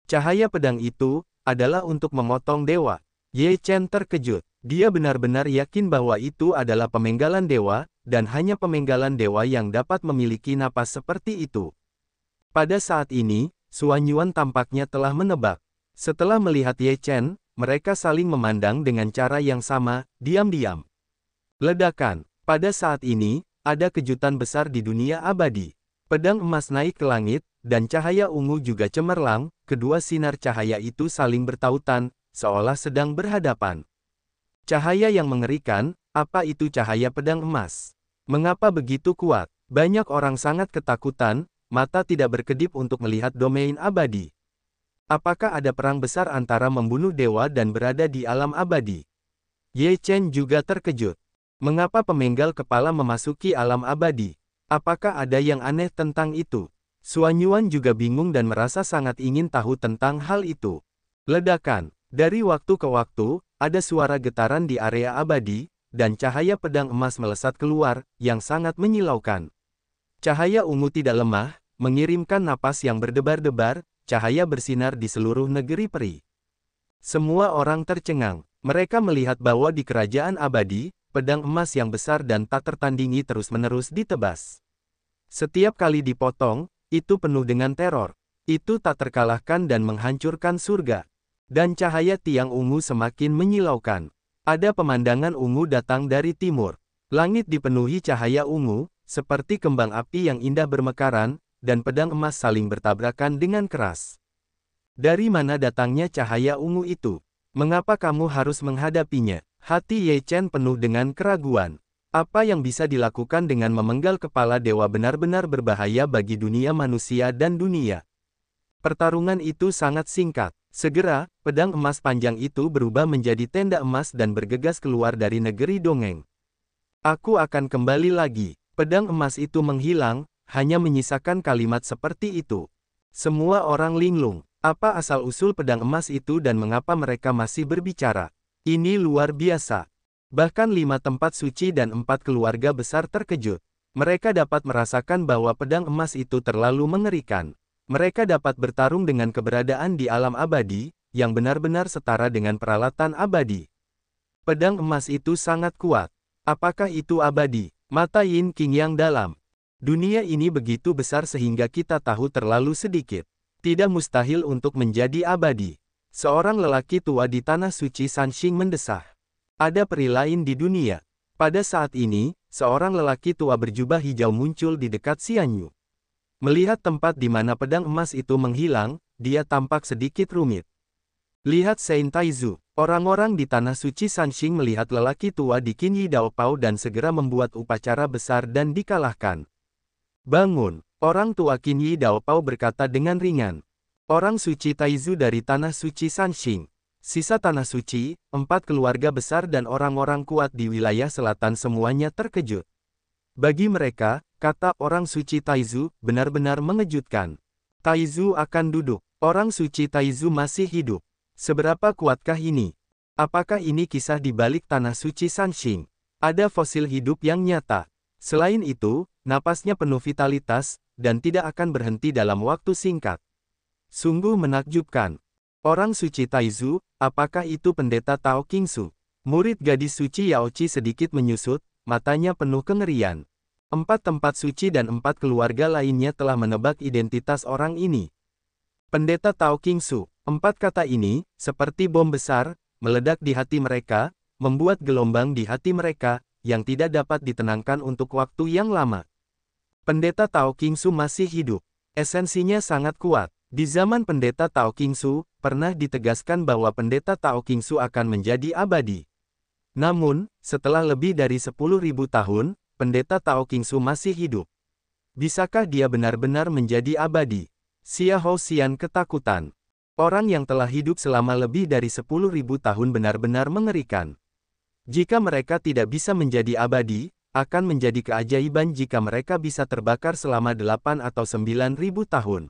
Cahaya pedang itu adalah untuk memotong dewa. Ye Chen terkejut. Dia benar-benar yakin bahwa itu adalah pemenggalan dewa, dan hanya pemenggalan dewa yang dapat memiliki napas seperti itu. Pada saat ini, Xuan Yuan tampaknya telah menebak. Setelah melihat Ye Chen, mereka saling memandang dengan cara yang sama, diam-diam. Ledakan. Pada saat ini, ada kejutan besar di dunia abadi. Pedang emas naik ke langit, dan cahaya ungu juga cemerlang, kedua sinar cahaya itu saling bertautan, seolah sedang berhadapan. Cahaya yang mengerikan, apa itu cahaya pedang emas? Mengapa begitu kuat? Banyak orang sangat ketakutan, mata tidak berkedip untuk melihat domain abadi. Apakah ada perang besar antara membunuh dewa dan berada di alam abadi? Ye Chen juga terkejut. Mengapa pemenggal kepala memasuki alam abadi? Apakah ada yang aneh tentang itu? Xuan Yuan juga bingung dan merasa sangat ingin tahu tentang hal itu. Ledakan. Dari waktu ke waktu, ada suara getaran di area abadi, dan cahaya pedang emas melesat keluar, yang sangat menyilaukan. Cahaya ungu tidak lemah, mengirimkan napas yang berdebar-debar, cahaya bersinar di seluruh negeri peri. Semua orang tercengang. Mereka melihat bahwa di kerajaan abadi, pedang emas yang besar dan tak tertandingi terus-menerus ditebas. Setiap kali dipotong, itu penuh dengan teror. Itu tak terkalahkan dan menghancurkan surga. Dan cahaya tiang ungu semakin menyilaukan. Ada pemandangan ungu datang dari timur. Langit dipenuhi cahaya ungu, seperti kembang api yang indah bermekaran, dan pedang emas saling bertabrakan dengan keras. Dari mana datangnya cahaya ungu itu? Mengapa kamu harus menghadapinya? Hati Ye Chen penuh dengan keraguan. Apa yang bisa dilakukan dengan memenggal kepala dewa benar-benar berbahaya bagi dunia manusia dan dunia. Pertarungan itu sangat singkat. Segera, pedang emas panjang itu berubah menjadi tenda emas dan bergegas keluar dari negeri dongeng. Aku akan kembali lagi. Pedang emas itu menghilang, hanya menyisakan kalimat seperti itu. Semua orang linglung. Apa asal-usul pedang emas itu dan mengapa mereka masih berbicara? Ini luar biasa. Bahkan 5 tempat suci dan 4 keluarga besar terkejut. Mereka dapat merasakan bahwa pedang emas itu terlalu mengerikan. Mereka dapat bertarung dengan keberadaan di alam abadi, yang benar-benar setara dengan peralatan abadi. Pedang emas itu sangat kuat. Apakah itu abadi? Mata Yin Qing yang dalam. Dunia ini begitu besar sehingga kita tahu terlalu sedikit. Tidak mustahil untuk menjadi abadi. Seorang lelaki tua di tanah suci Sanxing mendesah. Ada peri lain di dunia. Pada saat ini, seorang lelaki tua berjubah hijau muncul di dekat Xianyu. Melihat tempat di mana pedang emas itu menghilang, dia tampak sedikit rumit. Lihat Saint Taizu. Orang-orang di tanah suci Sanxing melihat lelaki tua di Qinyi Daopao dan segera membuat upacara besar dan dikalahkan. Bangun, orang tua Qinyi Daopao berkata dengan ringan. Orang suci Taizu dari tanah suci Sanxing. Sisa tanah suci, 4 keluarga besar dan orang-orang kuat di wilayah selatan semuanya terkejut. Bagi mereka, kata orang suci Taizu, benar-benar mengejutkan. Taizu akan duduk. Orang suci Taizu masih hidup. Seberapa kuatkah ini? Apakah ini kisah di balik tanah suci Sanxing? Ada fosil hidup yang nyata. Selain itu, napasnya penuh vitalitas, dan tidak akan berhenti dalam waktu singkat. Sungguh menakjubkan. Orang suci Taizu, apakah itu pendeta Tao Qingsu? Murid gadis suci Yaoqi sedikit menyusut, matanya penuh kengerian. 4 tempat suci dan 4 keluarga lainnya telah menebak identitas orang ini. Pendeta Tao Qingsu, 4 kata ini, seperti bom besar, meledak di hati mereka, membuat gelombang di hati mereka, yang tidak dapat ditenangkan untuk waktu yang lama. Pendeta Tao Qingsu masih hidup. Esensinya sangat kuat. Di zaman pendeta Tao Qingsu, pernah ditegaskan bahwa pendeta Tao Qingsu akan menjadi abadi. Namun, setelah lebih dari 10.000 tahun, pendeta Tao Qingsu masih hidup. Bisakah dia benar-benar menjadi abadi? Xia Houxian ketakutan. Orang yang telah hidup selama lebih dari 10.000 tahun benar-benar mengerikan. Jika mereka tidak bisa menjadi abadi, akan menjadi keajaiban jika mereka bisa terbakar selama 8 atau 9.000 tahun.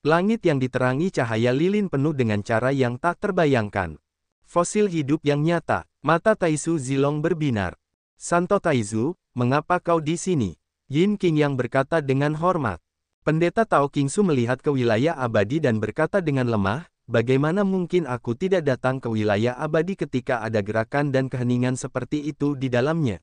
Langit yang diterangi cahaya lilin penuh dengan cara yang tak terbayangkan. Fosil hidup yang nyata. Mata Taizu Zilong berbinar. Santo Taizu, mengapa kau di sini? Yin Qing yang berkata dengan hormat. Pendeta Tao Qingsu melihat ke wilayah abadi dan berkata dengan lemah, bagaimana mungkin aku tidak datang ke wilayah abadi ketika ada gerakan dan keheningan seperti itu di dalamnya?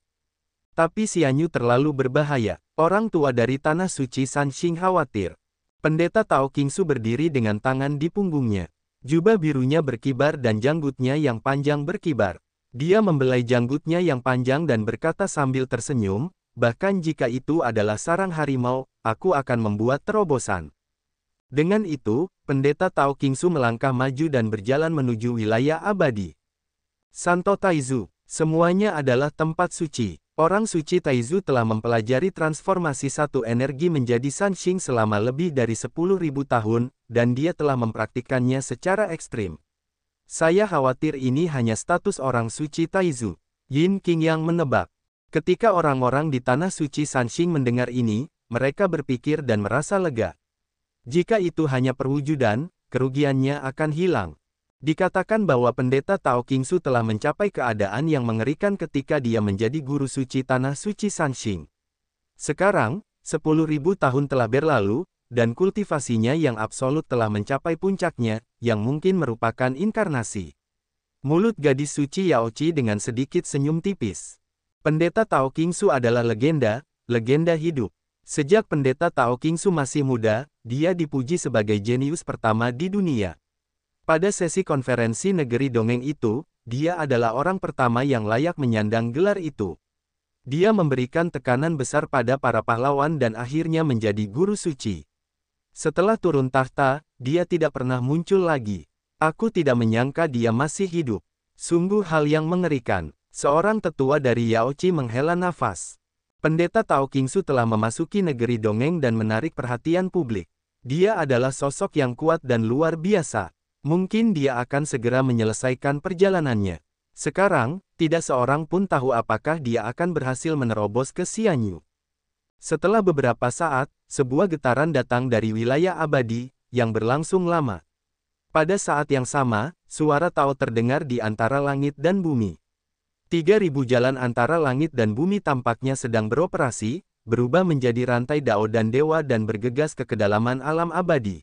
Tapi Xianyu terlalu berbahaya. Orang tua dari Tanah Suci Sanxing khawatir. Pendeta Tao Qingsu berdiri dengan tangan di punggungnya. Jubah birunya berkibar dan janggutnya yang panjang berkibar. Dia membelai janggutnya yang panjang dan berkata sambil tersenyum, bahkan jika itu adalah sarang harimau, aku akan membuat terobosan. Dengan itu, Pendeta Tao Qingsu melangkah maju dan berjalan menuju wilayah abadi. Santo Taizu, semuanya adalah tempat suci. Orang suci Taizu telah mempelajari transformasi satu energi menjadi Sanxing selama lebih dari 10.000 tahun, dan dia telah mempraktikkannya secara ekstrim. Saya khawatir ini hanya status orang suci Taizu. Yin Qingyang menebak. Ketika orang-orang di Tanah Suci Sanxing mendengar ini, mereka berpikir dan merasa lega. Jika itu hanya perwujudan, kerugiannya akan hilang. Dikatakan bahwa Pendeta Tao Qingsu telah mencapai keadaan yang mengerikan ketika dia menjadi guru suci Tanah Suci Sanxing. Sekarang, 10.000 tahun telah berlalu, dan kultivasinya yang absolut telah mencapai puncaknya, yang mungkin merupakan inkarnasi. Mulut gadis suci Yaoqi dengan sedikit senyum tipis. Pendeta Tao Qingsu adalah legenda hidup. Sejak Pendeta Tao Qingsu masih muda, dia dipuji sebagai jenius pertama di dunia. Pada sesi konferensi negeri dongeng itu, dia adalah orang pertama yang layak menyandang gelar itu. Dia memberikan tekanan besar pada para pahlawan dan akhirnya menjadi guru suci. Setelah turun tahta, dia tidak pernah muncul lagi. Aku tidak menyangka dia masih hidup. Sungguh hal yang mengerikan. Seorang tetua dari Yaoqi menghela nafas. Pendeta Tao Qingsu telah memasuki negeri dongeng dan menarik perhatian publik. Dia adalah sosok yang kuat dan luar biasa. Mungkin dia akan segera menyelesaikan perjalanannya. Sekarang, tidak seorang pun tahu apakah dia akan berhasil menerobos ke Xianyu. Setelah beberapa saat, sebuah getaran datang dari wilayah abadi, yang berlangsung lama. Pada saat yang sama, suara Tao terdengar di antara langit dan bumi. 3.000 jalan antara langit dan bumi tampaknya sedang beroperasi, berubah menjadi rantai Dao dan Dewa dan bergegas ke kedalaman alam abadi.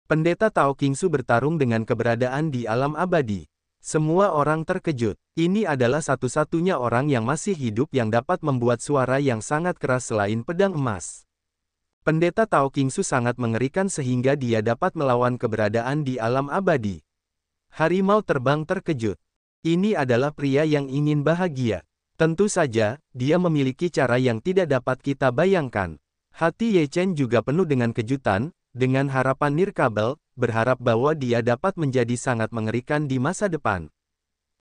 Pendeta Tao Qingsu bertarung dengan keberadaan di alam abadi. Semua orang terkejut. Ini adalah satu-satunya orang yang masih hidup yang dapat membuat suara yang sangat keras selain pedang emas. Pendeta Tao Qingsu sangat mengerikan sehingga dia dapat melawan keberadaan di alam abadi. Harimau terbang terkejut. Ini adalah pria yang ingin bahagia. Tentu saja, dia memiliki cara yang tidak dapat kita bayangkan. Hati Ye Chen juga penuh dengan kejutan, dengan harapan nirkabel, berharap bahwa dia dapat menjadi sangat mengerikan di masa depan.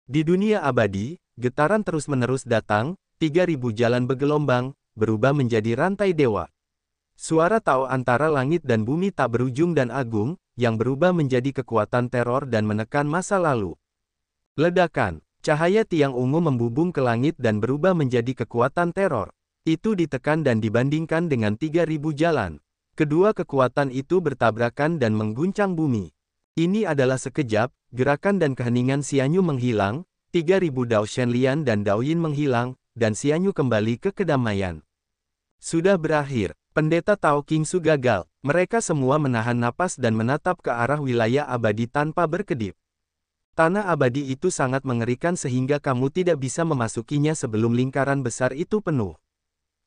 Di dunia abadi, getaran terus-menerus datang, 3.000 jalan bergelombang, berubah menjadi rantai dewa. Suara Tao antara langit dan bumi tak berujung dan agung, yang berubah menjadi kekuatan teror dan menekan masa lalu. Ledakan, cahaya tiang ungu membubung ke langit dan berubah menjadi kekuatan teror. Itu ditekan dan dibandingkan dengan 3.000 jalan. Kedua kekuatan itu bertabrakan dan mengguncang bumi. Ini adalah sekejap, gerakan dan keheningan Xianyu menghilang, 3.000 Dao Shenlian dan Dao Yin menghilang, dan Xianyu kembali ke kedamaian. Sudah berakhir, Pendeta Tao Qingsu gagal. Mereka semua menahan napas dan menatap ke arah wilayah abadi tanpa berkedip. Tanah abadi itu sangat mengerikan sehingga kamu tidak bisa memasukinya sebelum lingkaran besar itu penuh.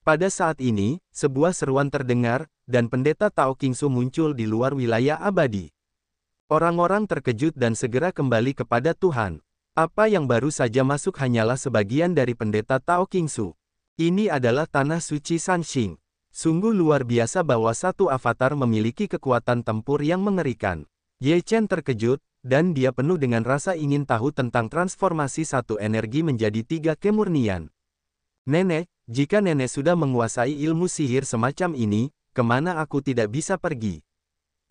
Pada saat ini, sebuah seruan terdengar, dan Pendeta Tao Qingsu muncul di luar wilayah abadi. Orang-orang terkejut dan segera kembali kepada Tuhan. Apa yang baru saja masuk hanyalah sebagian dari Pendeta Tao Qingsu. Ini adalah Tanah Suci Sanxing. Sungguh luar biasa bahwa satu avatar memiliki kekuatan tempur yang mengerikan. Ye Chen terkejut, dan dia penuh dengan rasa ingin tahu tentang transformasi satu energi menjadi 3 kemurnian. Nenek, jika nenek sudah menguasai ilmu sihir semacam ini, kemana aku tidak bisa pergi?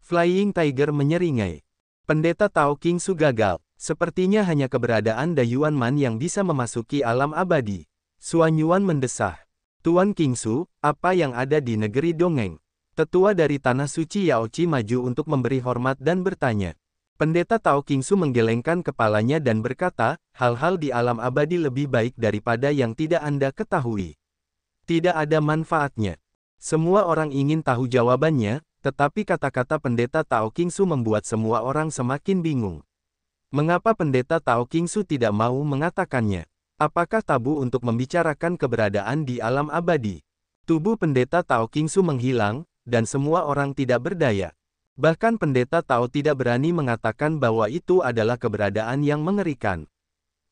Flying Tiger menyeringai. Pendeta Tao Qingsu gagal. Sepertinya hanya keberadaan Dayuan Man yang bisa memasuki alam abadi. Suan Yuan mendesah. Tuan Qingsu, apa yang ada di negeri dongeng? Tetua dari Tanah Suci Yaoqi maju untuk memberi hormat dan bertanya. Pendeta Tao Qingsu menggelengkan kepalanya dan berkata, hal-hal di alam abadi lebih baik daripada yang tidak Anda ketahui. Tidak ada manfaatnya. Semua orang ingin tahu jawabannya, Tetapi kata-kata pendeta Tao Qingsu membuat semua orang semakin bingung. Mengapa pendeta Tao Qingsu tidak mau mengatakannya? Apakah tabu untuk membicarakan keberadaan di alam abadi? Tubuh pendeta Tao Qingsu menghilang, dan semua orang tidak berdaya. Bahkan pendeta Tao tidak berani mengatakan bahwa itu adalah keberadaan yang mengerikan.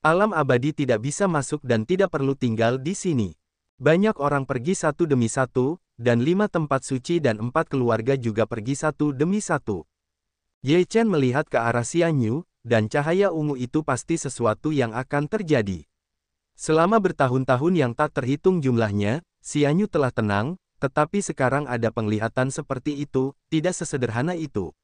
Alam abadi tidak bisa masuk dan tidak perlu tinggal di sini. Banyak orang pergi satu demi satu, dan 5 tempat suci dan 4 keluarga juga pergi satu demi satu. Ye Chen melihat ke arah Xian Yu, dan cahaya ungu itu pasti sesuatu yang akan terjadi. Selama bertahun-tahun yang tak terhitung jumlahnya, Xian Yu telah tenang, tetapi sekarang ada penglihatan seperti itu, tidak sesederhana itu.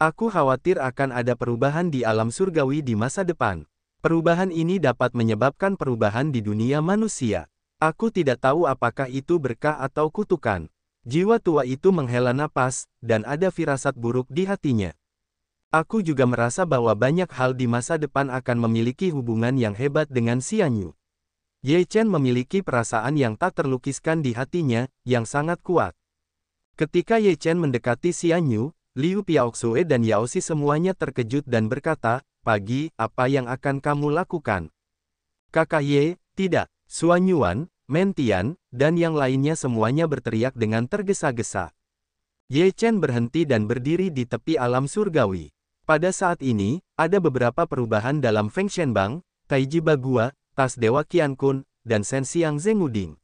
Aku khawatir akan ada perubahan di alam surgawi di masa depan. Perubahan ini dapat menyebabkan perubahan di dunia manusia. Aku tidak tahu apakah itu berkah atau kutukan. Jiwa tua itu menghela napas, dan ada firasat buruk di hatinya. Aku juga merasa bahwa banyak hal di masa depan akan memiliki hubungan yang hebat dengan Xian Yu. Ye Chen memiliki perasaan yang tak terlukiskan di hatinya, yang sangat kuat. Ketika Ye Chen mendekati Xian Yu, Liu Piaoxue dan Yao Xi semuanya terkejut dan berkata, "Pagi, apa yang akan kamu lakukan?" Kakak Ye, tidak. Xuan Yuan, Mentian, dan yang lainnya semuanya berteriak dengan tergesa-gesa. Ye Chen berhenti dan berdiri di tepi alam surgawi. Pada saat ini, ada beberapa perubahan dalam Feng Shenbang, Taiji Bagua, Tas Dewa Qiankun, dan Shen Xiang Zenguding.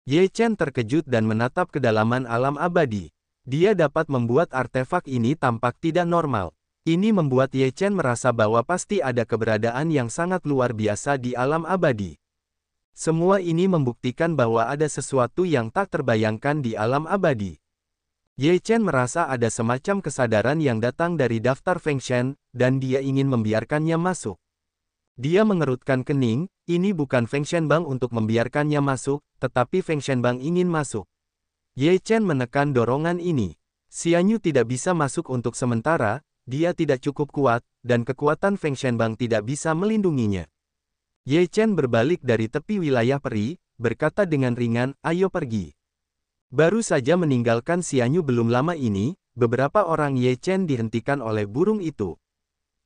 Ye Chen terkejut dan menatap kedalaman alam abadi. Dia dapat membuat artefak ini tampak tidak normal. Ini membuat Ye Chen merasa bahwa pasti ada keberadaan yang sangat luar biasa di alam abadi. Semua ini membuktikan bahwa ada sesuatu yang tak terbayangkan di alam abadi. Ye Chen merasa ada semacam kesadaran yang datang dari daftar Feng Shen, dan dia ingin membiarkannya masuk. Dia mengerutkan kening, ini bukan Feng Shenbang untuk membiarkannya masuk, tetapi Feng Shenbang ingin masuk. Ye Chen menekan dorongan ini. Xian Yu tidak bisa masuk untuk sementara, dia tidak cukup kuat, dan kekuatan Feng Shenbang tidak bisa melindunginya. Ye Chen berbalik dari tepi wilayah peri, berkata dengan ringan, "Ayo pergi." Baru saja meninggalkan Xian Yu belum lama ini, beberapa orang Ye Chen dihentikan oleh burung itu.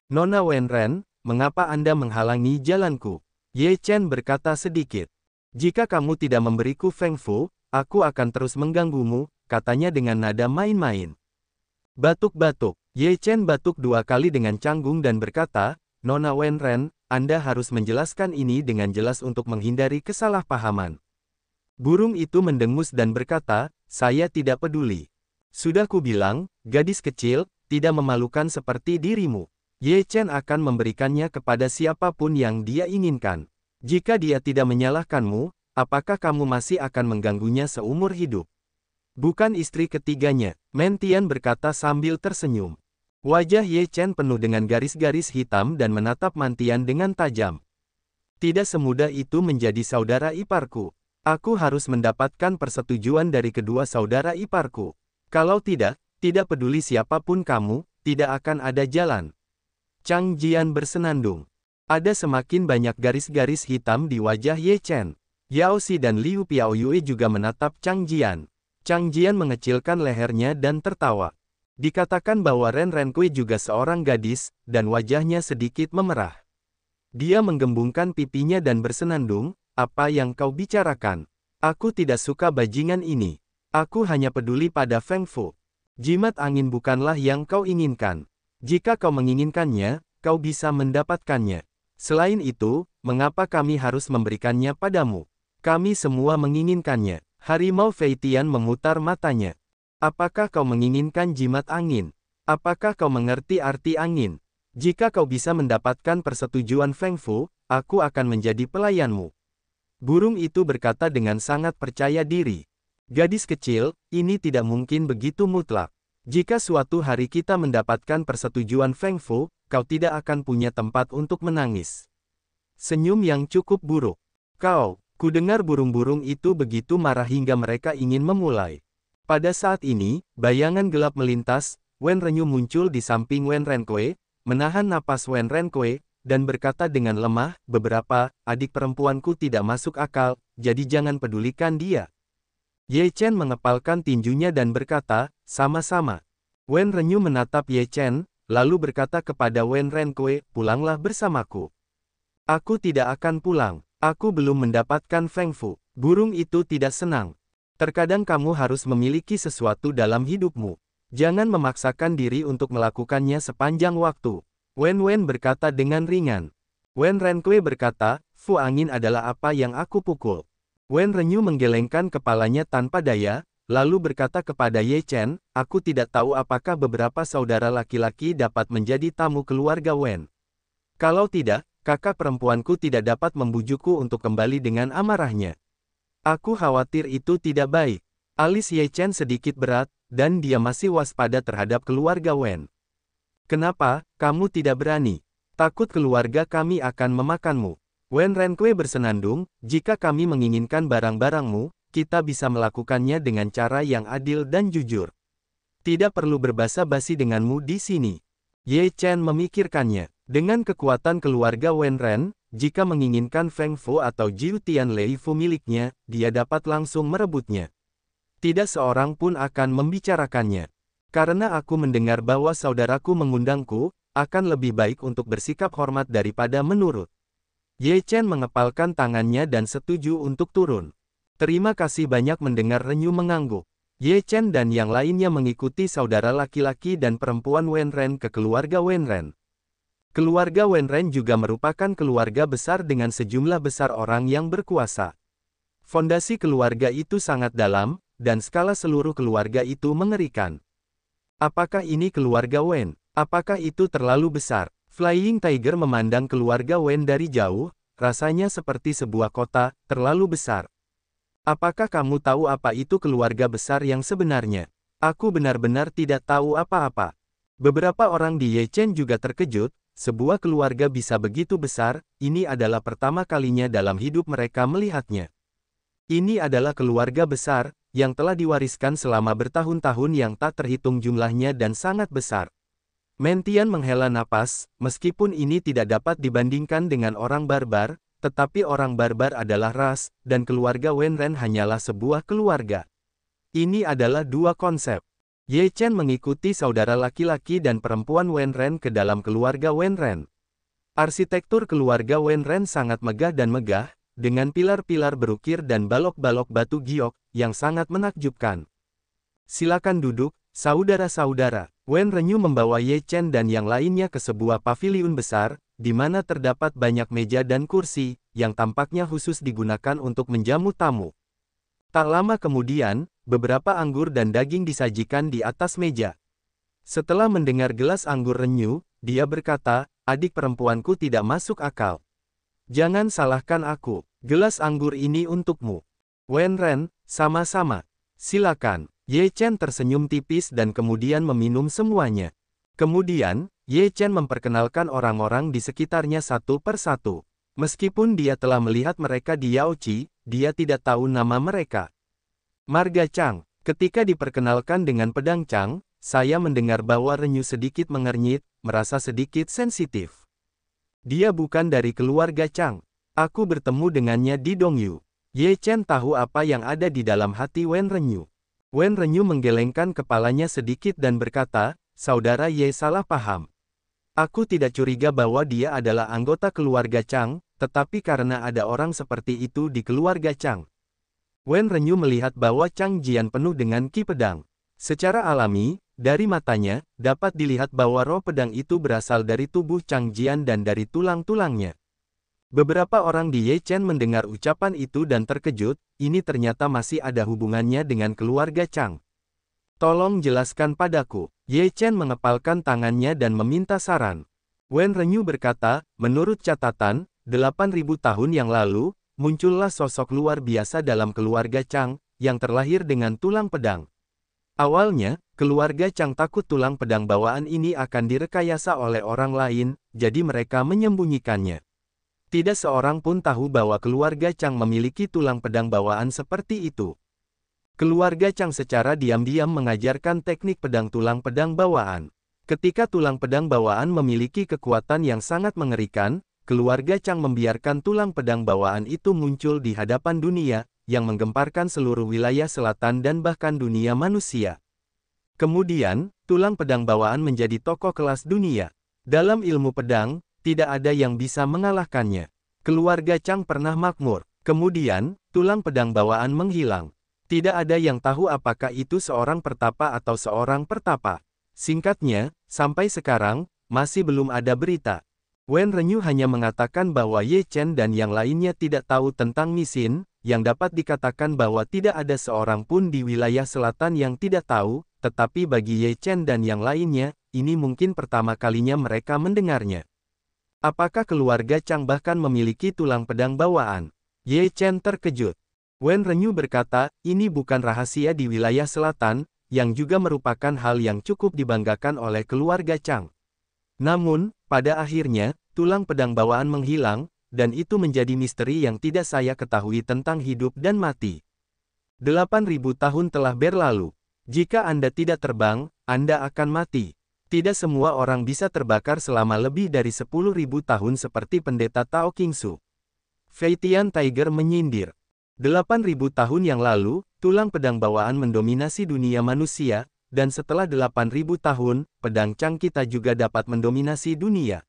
"Nona Wenren, mengapa Anda menghalangi jalanku?" Ye Chen berkata sedikit. "Jika kamu tidak memberiku Feng Fu, aku akan terus mengganggumu," katanya dengan nada main-main. Batuk-batuk. Ye Chen batuk 2 kali dengan canggung dan berkata, "Nona Wenren, Anda harus menjelaskan ini dengan jelas untuk menghindari kesalahpahaman." Burung itu mendengus dan berkata, "Saya tidak peduli. Sudah kubilang, gadis kecil, tidak memalukan seperti dirimu. Ye Chen akan memberikannya kepada siapapun yang dia inginkan. Jika dia tidak menyalahkanmu, apakah kamu masih akan mengganggunya seumur hidup?" "Bukan istri ketiganya," Mentian berkata sambil tersenyum. Wajah Ye Chen penuh dengan garis-garis hitam dan menatap Mantian dengan tajam. "Tidak semudah itu menjadi saudara iparku. Aku harus mendapatkan persetujuan dari kedua saudara iparku. Kalau tidak, tidak peduli siapapun kamu, tidak akan ada jalan." Chang Jian bersenandung. Ada semakin banyak garis-garis hitam di wajah Ye Chen. Yao Xi dan Liu Piaoyue juga menatap Chang Jian. Chang Jian mengecilkan lehernya dan tertawa. Dikatakan bahwa Ren Renkui juga seorang gadis, dan wajahnya sedikit memerah. Dia menggembungkan pipinya dan bersenandung, "Apa yang kau bicarakan? Aku tidak suka bajingan ini. Aku hanya peduli pada Feng Fu. Jimat angin bukanlah yang kau inginkan. Jika kau menginginkannya, kau bisa mendapatkannya. Selain itu, mengapa kami harus memberikannya padamu? Kami semua menginginkannya." Harimau Feitian memutar matanya. "Apakah kau menginginkan jimat angin? Apakah kau mengerti arti angin? Jika kau bisa mendapatkan persetujuan Feng Fu, aku akan menjadi pelayanmu." Burung itu berkata dengan sangat percaya diri. "Gadis kecil, ini tidak mungkin begitu mutlak. Jika suatu hari kita mendapatkan persetujuan Feng Fu, kau tidak akan punya tempat untuk menangis." Senyum yang cukup buruk. "Kau," kudengar burung-burung itu begitu marah hingga mereka ingin memulai. Pada saat ini, bayangan gelap melintas, Wen Renyu muncul di samping Wen Renkue, menahan napas Wen Renkue, dan berkata dengan lemah, "Beberapa, adik perempuanku tidak masuk akal, jadi jangan pedulikan dia." Ye Chen mengepalkan tinjunya dan berkata, sama-sama. Wen Renyu menatap Ye Chen, lalu berkata kepada Wen Renkue, pulanglah bersamaku. Aku tidak akan pulang. Aku belum mendapatkan Feng Fu. Burung itu tidak senang. Terkadang kamu harus memiliki sesuatu dalam hidupmu. Jangan memaksakan diri untuk melakukannya sepanjang waktu. Wen berkata dengan ringan. Wen Renkue berkata, Fu angin adalah apa yang aku pukul. Wen Renyu menggelengkan kepalanya tanpa daya, lalu berkata kepada Ye Chen, aku tidak tahu apakah beberapa saudara laki-laki dapat menjadi tamu keluarga Wen. Kalau tidak, kakak perempuanku tidak dapat membujukku untuk kembali dengan amarahnya. Aku khawatir itu tidak baik. Alis Ye Chen sedikit berat, dan dia masih waspada terhadap keluarga Wen. Kenapa, kamu tidak berani? Takut keluarga kami akan memakanmu. Wen Renkue bersenandung, jika kami menginginkan barang-barangmu, kita bisa melakukannya dengan cara yang adil dan jujur. Tidak perlu berbasa-basi denganmu di sini. Ye Chen memikirkannya. Dengan kekuatan keluarga Wen Ren, jika menginginkan Feng Fu atau Jiu Tian Lei Fu miliknya, dia dapat langsung merebutnya. Tidak seorang pun akan membicarakannya. Karena aku mendengar bahwa saudaraku mengundangku, akan lebih baik untuk bersikap hormat daripada menurut. Ye Chen mengepalkan tangannya dan setuju untuk turun. Terima kasih banyak mendengar Renyu mengangguk. Ye Chen dan yang lainnya mengikuti saudara laki-laki dan perempuan Wen Ren ke keluarga Wen Ren. Keluarga Wen Ren juga merupakan keluarga besar dengan sejumlah besar orang yang berkuasa. Fondasi keluarga itu sangat dalam, dan skala seluruh keluarga itu mengerikan. Apakah ini keluarga Wen? Apakah itu terlalu besar? Flying Tiger memandang keluarga Wen dari jauh, rasanya seperti sebuah kota, terlalu besar. Apakah kamu tahu apa itu keluarga besar yang sebenarnya? Aku benar-benar tidak tahu apa-apa. Beberapa orang di Ye Chen juga terkejut, sebuah keluarga bisa begitu besar, ini adalah pertama kalinya dalam hidup mereka melihatnya. Ini adalah keluarga besar, yang telah diwariskan selama bertahun-tahun yang tak terhitung jumlahnya dan sangat besar. Mentian menghela napas, meskipun ini tidak dapat dibandingkan dengan orang barbar, tetapi orang barbar adalah ras, dan keluarga Wen Ren hanyalah sebuah keluarga. Ini adalah dua konsep. Ye Chen mengikuti saudara laki-laki dan perempuan Wen Ren ke dalam keluarga Wen Ren. Arsitektur keluarga Wen Ren sangat megah dan megah, dengan pilar-pilar berukir dan balok-balok batu giok, yang sangat menakjubkan. Silakan duduk, saudara-saudara. Wen Renyu membawa Ye Chen dan yang lainnya ke sebuah paviliun besar, di mana terdapat banyak meja dan kursi, yang tampaknya khusus digunakan untuk menjamu tamu. Tak lama kemudian, beberapa anggur dan daging disajikan di atas meja. Setelah mendengar gelas anggur Renyu, dia berkata, adik perempuanku tidak masuk akal. Jangan salahkan aku, gelas anggur ini untukmu. Wen Ren, sama-sama. Silakan. Ye Chen tersenyum tipis dan kemudian meminum semuanya. Kemudian, Ye Chen memperkenalkan orang-orang di sekitarnya satu persatu. Meskipun dia telah melihat mereka di Yaoqi, dia tidak tahu nama mereka. Marga Chang. Ketika diperkenalkan dengan pedang Chang, saya mendengar bahwa Renyu sedikit mengernyit, merasa sedikit sensitif. Dia bukan dari keluarga Chang. Aku bertemu dengannya di Dongyu. Ye Chen tahu apa yang ada di dalam hati Wen Renyu. Wen Renyu menggelengkan kepalanya sedikit dan berkata, saudara Ye salah paham. Aku tidak curiga bahwa dia adalah anggota keluarga Chang, tetapi karena ada orang seperti itu di keluarga Chang. Wen Renyu melihat bahwa Chang Jian penuh dengan ki pedang. Secara alami, dari matanya, dapat dilihat bahwa roh pedang itu berasal dari tubuh Chang Jian dan dari tulang-tulangnya. Beberapa orang di Ye Chen mendengar ucapan itu dan terkejut, ini ternyata masih ada hubungannya dengan keluarga Chang. Tolong jelaskan padaku. Ye Chen mengepalkan tangannya dan meminta saran. Wen Renyu berkata, menurut catatan, 8.000 tahun yang lalu, muncullah sosok luar biasa dalam keluarga Chang, yang terlahir dengan tulang pedang. Awalnya, keluarga Chang takut tulang pedang bawaan ini akan direkayasa oleh orang lain, jadi mereka menyembunyikannya. Tidak seorang pun tahu bahwa keluarga Chang memiliki tulang pedang bawaan seperti itu. Keluarga Chang secara diam-diam mengajarkan teknik pedang tulang pedang bawaan. Ketika tulang pedang bawaan memiliki kekuatan yang sangat mengerikan, keluarga Chang membiarkan tulang pedang bawaan itu muncul di hadapan dunia, yang menggemparkan seluruh wilayah selatan dan bahkan dunia manusia. Kemudian, tulang pedang bawaan menjadi tokoh kelas dunia. Dalam ilmu pedang, tidak ada yang bisa mengalahkannya. Keluarga Chang pernah makmur. Kemudian, tulang pedang bawaan menghilang. Tidak ada yang tahu apakah itu seorang pertapa atau seorang pertapa. Singkatnya, sampai sekarang, masih belum ada berita. Wen Renyu hanya mengatakan bahwa Ye Chen dan yang lainnya tidak tahu tentang Nisin, yang dapat dikatakan bahwa tidak ada seorang pun di wilayah selatan yang tidak tahu, tetapi bagi Ye Chen dan yang lainnya, ini mungkin pertama kalinya mereka mendengarnya. Apakah keluarga Chang bahkan memiliki tulang pedang bawaan? Ye Chen terkejut. Wen Renyu berkata, ini bukan rahasia di wilayah selatan, yang juga merupakan hal yang cukup dibanggakan oleh keluarga Chang. Namun, pada akhirnya, tulang pedang bawaan menghilang, dan itu menjadi misteri yang tidak saya ketahui tentang hidup dan mati. 8.000 tahun telah berlalu. Jika Anda tidak terbang, Anda akan mati. Tidak semua orang bisa terbakar selama lebih dari 10.000 tahun seperti pendeta Tao Qingsu. Fei Tian Tiger menyindir. 8.000 tahun yang lalu, tulang pedang bawaan mendominasi dunia manusia, dan setelah 8.000 tahun, pedang Chang kita juga dapat mendominasi dunia.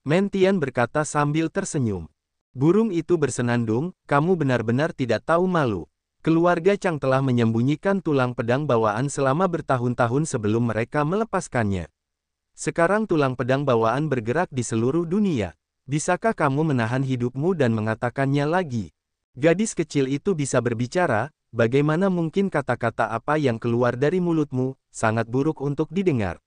Mentian berkata sambil tersenyum. Burung itu bersenandung, kamu benar-benar tidak tahu malu. Keluarga Chang telah menyembunyikan tulang pedang bawaan selama bertahun-tahun sebelum mereka melepaskannya. Sekarang tulang pedang bawaan bergerak di seluruh dunia. Bisakah kamu menahan hidupmu dan mengatakannya lagi? Gadis kecil itu bisa berbicara. Bagaimana mungkin kata-kata apa yang keluar dari mulutmu, sangat buruk untuk didengar.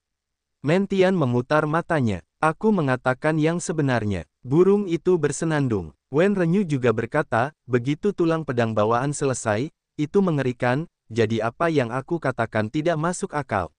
Mentian memutar matanya. Aku mengatakan yang sebenarnya. Burung itu bersenandung. Wen Renyu juga berkata, begitu tulang pedang bawaan selesai, itu mengerikan, jadi apa yang aku katakan tidak masuk akal.